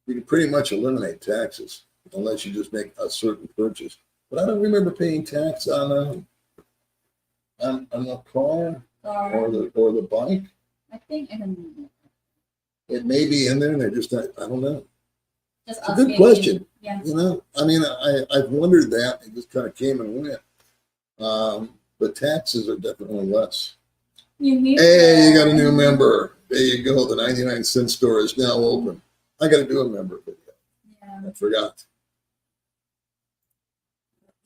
You can pretty much eliminate taxes unless you just make a certain purchase. But I don't remember paying tax on the car or the bike.
I think I don't know.
It may be in there, and they're just not, I don't know.
Just
It's a good question.
Yeah.
You know, I mean, I've wondered that. It just kind of came and went. But taxes are definitely less. Hey, you got a new member. There you go. The 99-cent store is now open. I got to do a member video.
Yeah.
I forgot.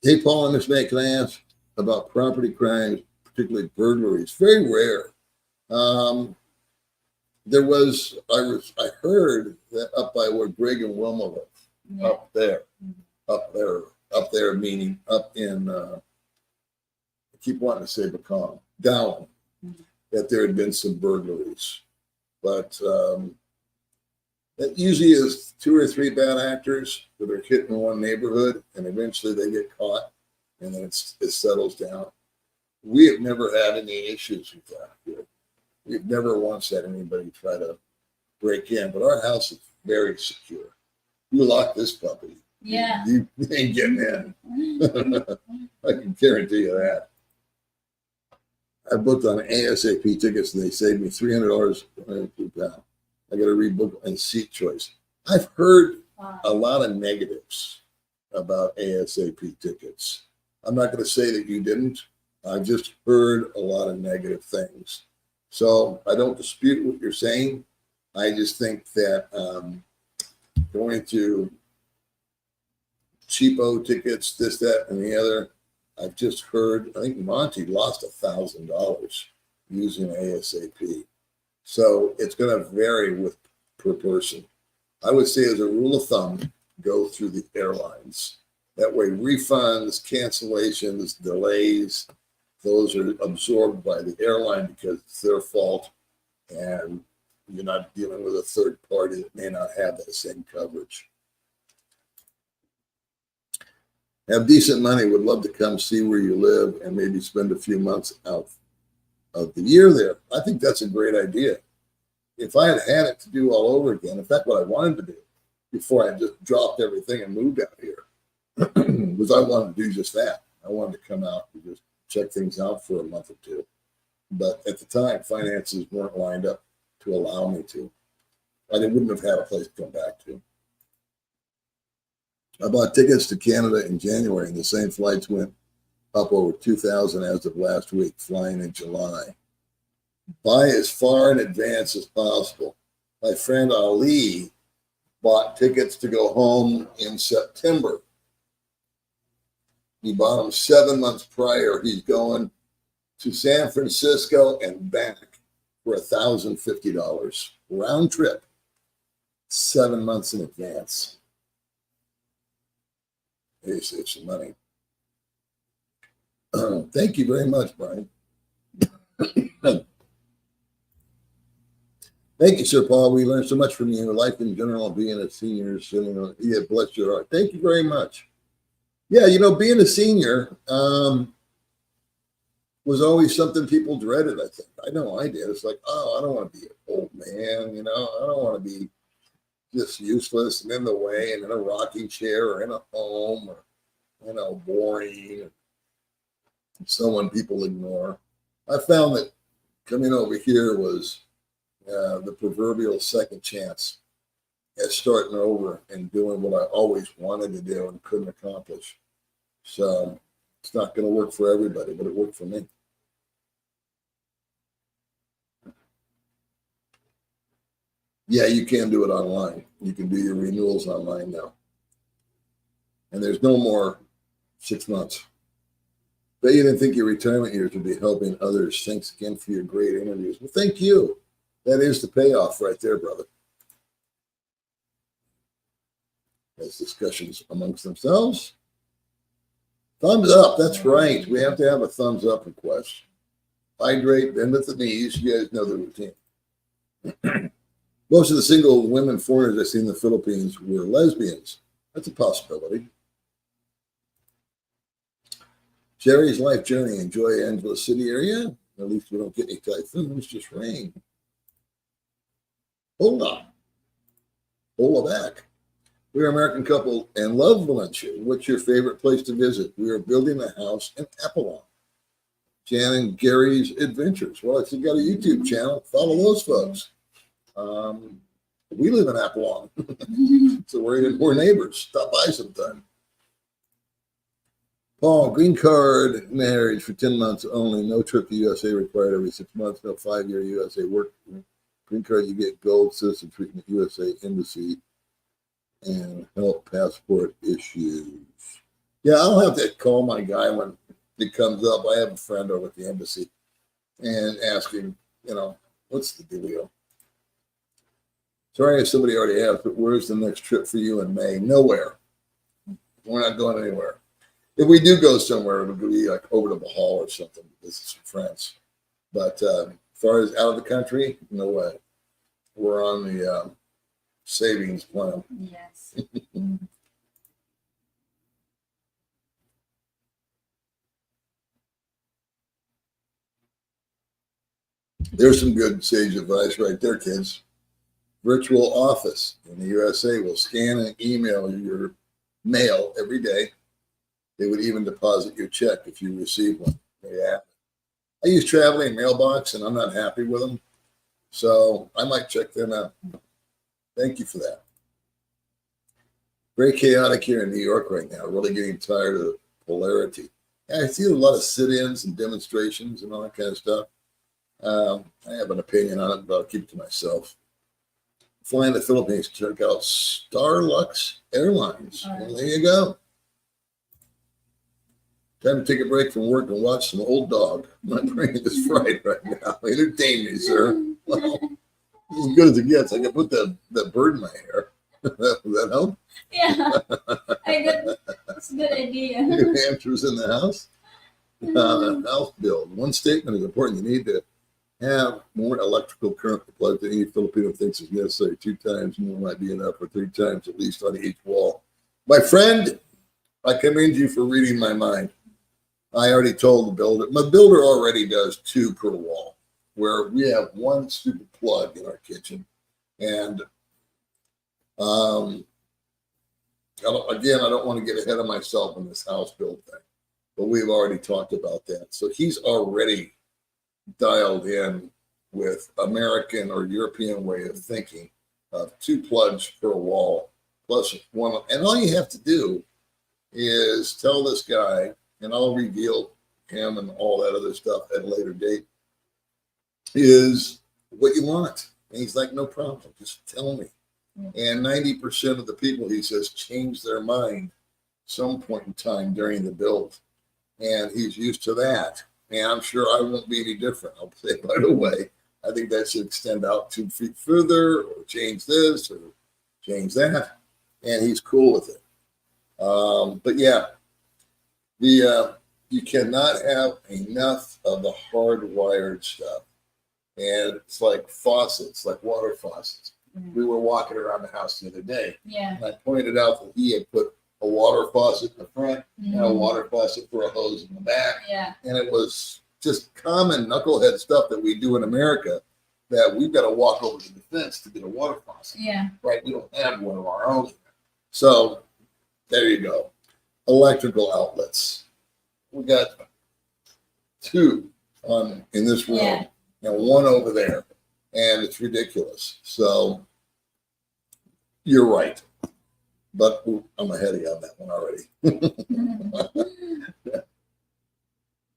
Hey, Paul and Miss May, can I ask about property crimes, particularly burglaries? Very rare. I heard that up by where Greg and Wilma live, up there, meaning up in, I keep wanting to say Pecan, down, that there had been some burglaries. But that usually is 2 or 3 bad actors that are hit in one neighborhood, and eventually they get caught, and then it settles down. We have never had any issues with that here. We've never once had anybody try to break in, but our house is very secure. You lock this puppy, you ain't getting in. I can guarantee you that. I booked on ASAP tickets, and they saved me $300 per pound. I got to rebook and seat choice. I've heard a lot of negatives about ASAP tickets. I'm not going to say that you didn't. I've just heard a lot of negative things. So I don't dispute what you're saying. I just think that going to cheapo tickets, this, that, and the other, I've just heard, I think Monty lost $1,000 using ASAP. So it's going to vary per person. I would say as a rule of thumb, go through the airlines. That way refunds, cancellations, delays, those are absorbed by the airline because it's their fault, and you're not dealing with a third party that may not have that same coverage. Have decent money, would love to come see where you live and maybe spend a few months out of the year there. I think that's a great idea. If I had had it to do all over again, in fact, what I wanted to do before I just dropped everything and moved out here was I wanted to do just that. I wanted to come out and just check things out for a month or two. But at the time, finances weren't lined up to allow me to. I wouldn't have had a place to come back to. I bought tickets to Canada in January, and the same flights went up over 2,000 as of last week, flying in July. Buy as far in advance as possible. My friend Ali bought tickets to go home in September. He bought them 7 months prior. He's going to San Francisco and back for $1,050 round trip, 7 months in advance. Hey, save some money. Thank you very much, Brian. Thank you, Sir Paul. We learned so much from you. Life in general, being a senior, yeah, bless your heart. Thank you very much. Yeah, being a senior was always something people dreaded, I think. I know I did. It's like, I don't want to be an old man, I don't want to be just useless and in the way and in a rocking chair or in a home or, boring. Someone people ignore. I found that coming over here was the proverbial second chance at starting over and doing what I always wanted to do and couldn't accomplish. So it's not going to work for everybody, but it worked for me. Yeah, you can do it online. You can do your renewals online now. And there's no more 6 months. Bet you didn't think your retirement years would be helping others. Thanks again for your great interviews. Well, thank you. That is the payoff right there, brother. As discussions amongst themselves. Thumbs up. That's right. We have to have a thumbs up request. Hydrate, bend at the knees. You guys know the routine. Most of the single women foreigners I see in the Philippines were lesbians. That's a possibility. Jerry's life journey. Enjoy Angeles City area. At least we don't get any typhoons, just rain. Hold on. Hold back. We're an American couple and love Valencia. What's your favorite place to visit? We are building a house in Apollon. Jan and Gary's Adventures. Well, if you've got a YouTube channel, follow those folks. We live in Apollon, so we're neighbors. Stop by sometime. Paul, green card marriage for 10 months only. No trip to USA required every 6 months. No 5-year USA work. Green card, you get gold citizen treatment, USA embassy, and help passport issues. Yeah, I'll have to call my guy when it comes up. I have a friend over at the embassy and ask him, what's the deal? Sorry if somebody already asked, but where's the next trip for you in May? Nowhere. We're not going anywhere. If we do go somewhere, it'll be like over to Bahal or something to visit some friends. But as far as out of the country, no way. We're on the savings plan.
Yes.
There's some good sage advice right there, kids. Virtual office in the USA will scan and email your mail every day. They would even deposit your check if you receive one. Yeah. I use Traveling Mailbox, and I'm not happy with them. So I might check them out. Thank you for that. Very chaotic here in New York right now. Really getting tired of the polarity. Yeah, I see a lot of sit-ins and demonstrations and all that kind of stuff. I have an opinion on it, but I'll keep it to myself. Flying to the Philippines, check out Starlux Airlines. Well, there you go. Time to take a break from work and watch some old dog. My brain is fried right now. Entertain me, sir. Well, as good as it gets. I can put that bird in my hair. Would that help?
Yeah. That's a good idea.
New Hampshire's in the house. House build. One statement is important. You need to have more electrical current applied than any Filipino thinks is necessary. 2 times more might be enough, or 3 times at least on each wall. My friend, I commend you for reading my mind. I already told the builder. My builder already does 2 per wall, where we have one stupid plug in our kitchen. And I don't want to get ahead of myself in this house build thing, but we've already talked about that. So he's already dialed in with American or European way of thinking of 2 plugs per wall plus one. And all you have to do is tell this guy, and I'll reveal him and all that other stuff at a later date, is what you want. And he's like, no problem, just tell me. And 90% of the people, he says, change their mind some point in time during the build. And he's used to that. And I'm sure I won't be any different. I'll say right away, I think that should extend out 2 feet further, or change this, or change that. And he's cool with it. But yeah, you cannot have enough of the hardwired stuff. And it's like faucets, like water faucets. We were walking around the house the other day.
Yeah.
And I pointed out that he had put a water faucet in the front and a water faucet for a hose in the back.
Yeah.
And it was just common knucklehead stuff that we do in America, that we've got to walk over to the fence to get a water faucet.
Yeah.
Right? We don't have one of our own. So there you go. Electrical outlets. We got 2 in this room and 1 over there. And it's ridiculous. So you're right. But I'm ahead of you on that one already.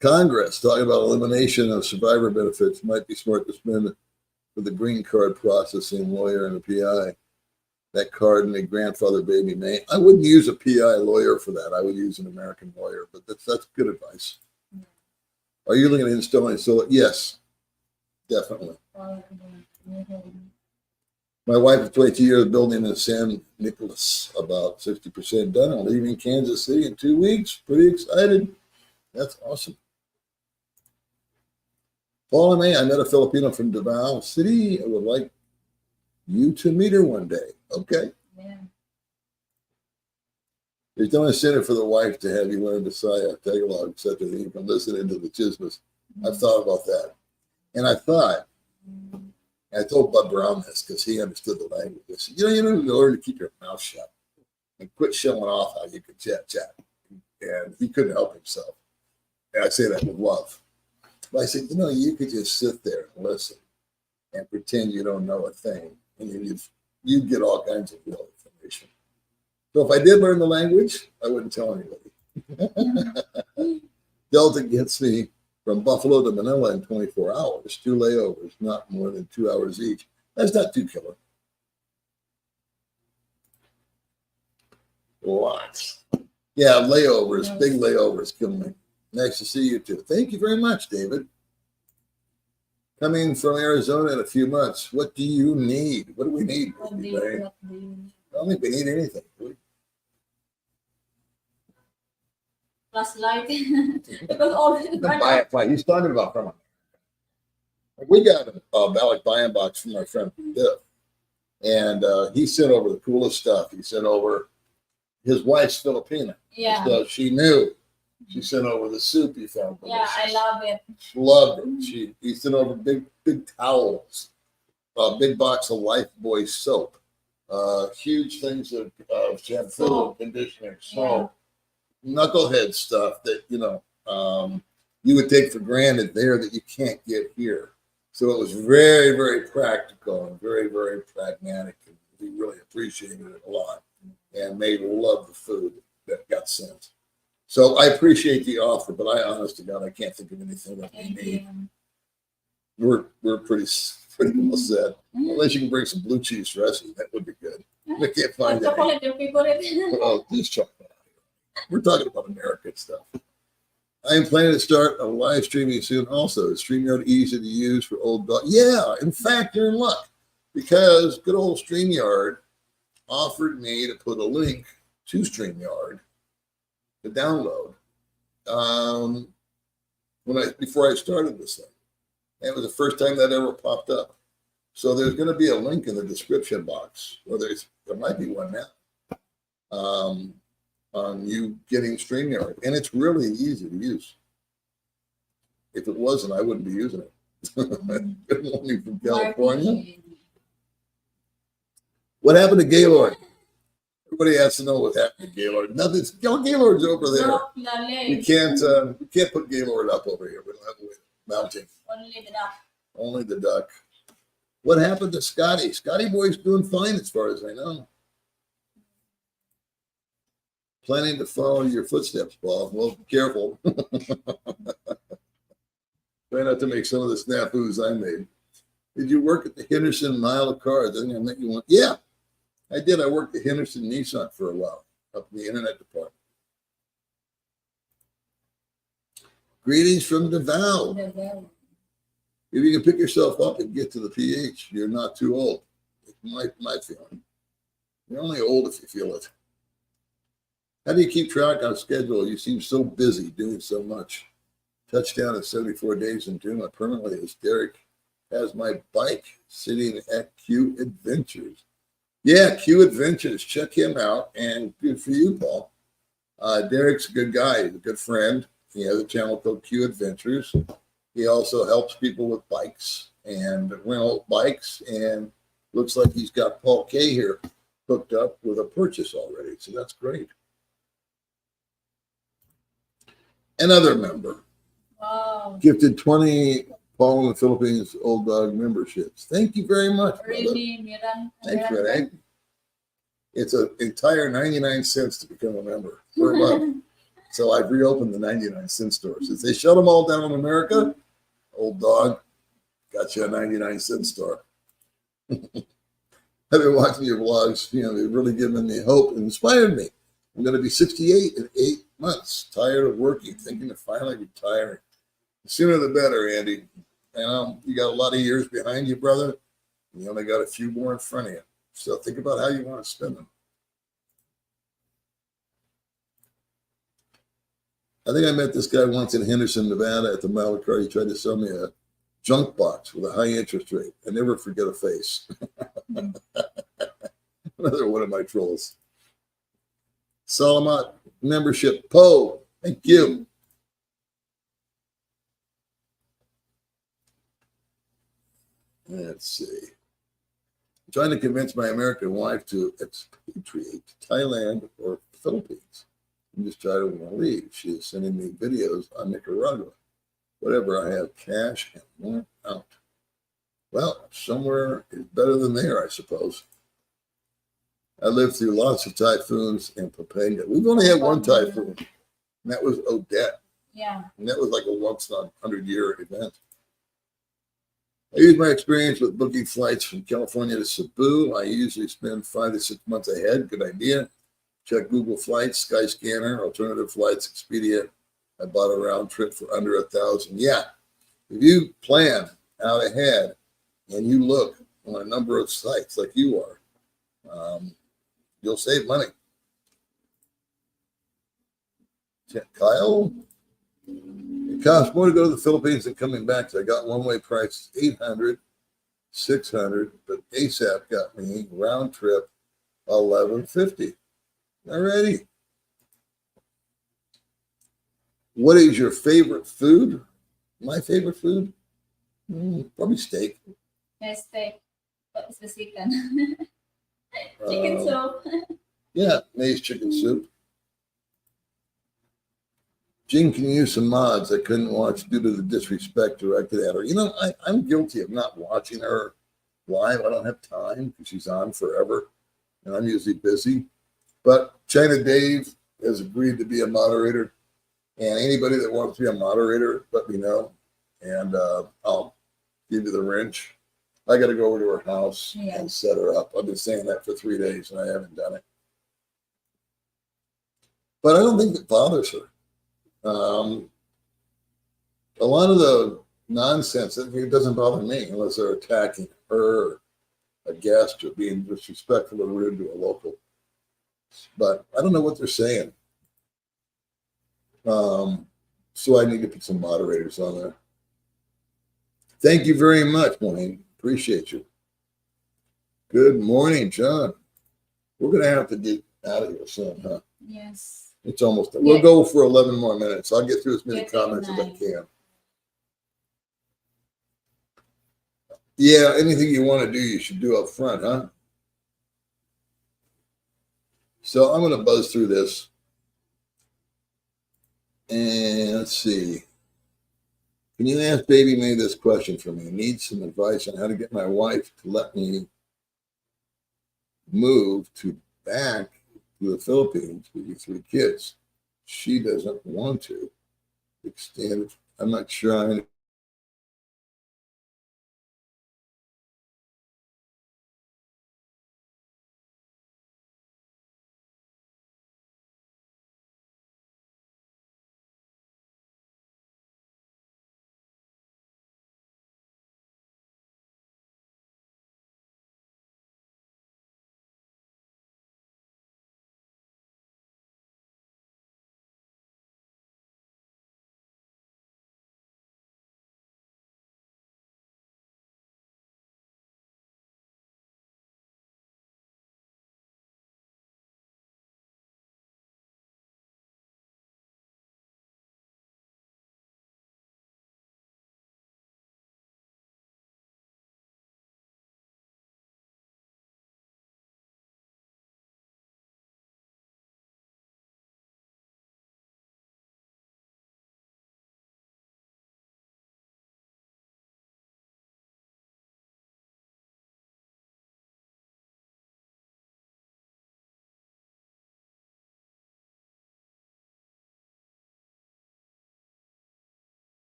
Congress talking about elimination of survivor benefits. Might be smart to spend for the green card processing lawyer and the PI. that card and the grandfather baby name. I wouldn't use a PI lawyer for that. I would use an American lawyer, but that's good advice. Are you looking at installing solar? Yes, definitely. My wife is 22 years building in San Nicolas, about 60% done. I'm leaving Kansas City in 2 weeks. Pretty excited. That's awesome. Paul and May, I met a Filipino from Davao City. I would like you to meet her one day. Okay.
Yeah.
There's no incentive for the wife to have you learn Bisaya, Tagalog, except that you can listen into the chismas. I've thought about that. And I thought, I told Bud Brown this because he understood the language. I said, you know, in order to keep your mouth shut and quit showing off how you can chat. And he couldn't help himself. And I say that with love. But I said, you know, you could just sit there and listen and pretend you don't know a thing. And you'd get all kinds of real information. So if I did learn the language, I wouldn't tell anybody. Delta gets me from Buffalo to Manila in 24 hours, 2 layovers, not more than 2 hours each. That's not too killer. Lots. Yeah, layovers, big layovers kill me. Nice to see you too. Thank you very much, David. Coming from Arizona in a few months. What do you need? What do we need?
What do you need?
I don't think we need anything.
Flashlight. Because already
Buy it, fine. He's talking about from. We got a Balik buy-in box from our friend Biff, and he sent over the coolest stuff. He sent over his wife's Filipina.
Yeah.
So she knew. She sent over the soup he found.
Yeah, I love it.
Loved it. He sent over big towels, a big box of Lifebuoy soap, huge things of shampoo and conditioner, soap, knucklehead stuff that you would take for granted there that you can't get here. So it was very, very practical and very, very pragmatic, and we really appreciated it a lot and made love the food that got sent. So I appreciate the offer, but I, honest to God, I can't think of anything that we need. We're pretty well set. Unless you can bring some blue cheese dressing, that would be good. I can't find that. Oh, please chocolate. We're talking about American stuff. I am planning to start a live streaming soon. Also, is StreamYard easy to use for old dog? Yeah, in fact, you're in luck because good old StreamYard offered me to put a link to StreamYard to download before I started this thing. And it was the first time that ever popped up. So there's going to be a link in the description box, or there might be one now, on you getting StreamYard. And it's really easy to use. If it wasn't, I wouldn't be using it. Good morning from California. What happened to Gaylord? Everybody has to know what happened to Gaylord. Nothing's Gaylord's over there. We can't put Gaylord up over here. We don't have a way of mounting.
Only the duck.
Only the duck. What happened to Scotty? Scotty boy's doing fine as far as I know. Planning to follow your footsteps, Paul. Well, be careful. Try not to make some of the snafus I made. Did you work at the Henderson Mile of Cars? I think I met you one. Yeah, I did. I worked at Henderson Nissan for a while up in the internet department. Greetings from Davao. If you can pick yourself up and get to the PH, you're not too old. It's my feeling. You're only old if you feel it. How do you keep track on schedule? You seem so busy doing so much. Touchdown in 74 days in June. Permanently as Derek has my bike sitting at Q Adventures. Yeah, Q Adventures. Check him out. And good for you, Paul. Derek's a good guy. He's a good friend. He has a channel called Q Adventures. He also helps people with bikes and rental bikes. And looks like he's got Paul K here hooked up with a purchase already. So that's great. Another member.
Wow.
Gifted 20 Paul in the Philippines Old Dog memberships. Thank you very much.
Really,
Thanks, Renee. It's an entire 99 cents to become a member per month. So I've reopened the 99-cent store. Since they shut them all down in America, Old Dog got you a 99-cent store. I've been watching your vlogs. They've really given me hope and inspired me. I'm going to be 68 in 8 months. Tired of working, thinking of finally retiring. The sooner the better, Andy. You got a lot of years behind you, brother. You only got a few more in front of you. So think about how you want to spend them. I think I met this guy once in Henderson, Nevada at the Mile car. He tried to sell me a junk box with a high interest rate. I never forget a face. Another one of my trolls. Salamat membership. Poe, thank you. Let's see. I'm trying to convince my American wife to expatriate to Thailand or Philippines. I'm just trying to want to leave. She is sending me videos on Nicaragua. Whatever, I have cash and more out. Well, somewhere is better than there, I suppose. I lived through lots of typhoons in Pampanga. We've only had one typhoon, and that was Odette.
Yeah.
And that was like a once in a 100-year event. I use my experience with booking flights from California to Cebu. I usually spend 5 to 6 months ahead. Good idea. Check Google Flights, Skyscanner, Alternative Flights, Expedia. I bought a round trip for under $1,000. Yeah. If you plan out ahead and you look on a number of sites like you are, you'll save money. Kyle, it costs more to go to the Philippines than coming back. So I got one-way price $800, $600, but ASAP got me round trip $1,150. Alrighty. What is your favorite food? My favorite food? Probably steak.
Yes, steak. What is the chicken? Chicken soup.
Yeah, maize chicken soup. Jean can use some mods I couldn't watch due to the disrespect directed at her. I'm guilty of not watching her live. I don't have time because she's on forever, and I'm usually busy. But China Dave has agreed to be a moderator, and anybody that wants to be a moderator, let me know, and I'll give you the wrench. I got to go over to her house and set her up. I've been saying that for 3 days, and I haven't done it. But I don't think it bothers her. A lot of the nonsense, it doesn't bother me unless they're attacking her or a guest or being disrespectful or rude to a local. But I don't know what they're saying. So I need to put some moderators on there. Thank you very much, Maureen. Appreciate you. Good morning, John. We're going to have to get out of here soon, huh?
Yes.
It's almost, we'll go for 11 more minutes. I'll get through as many comments as I can. Yeah, anything you want to do, you should do up front, huh? So I'm going to buzz through this. And let's see. Can you ask Baby May this question for me? I need some advice on how to get my wife to let me move back to the Philippines with your 3 kids. She doesn't want to extend. I'm not sure I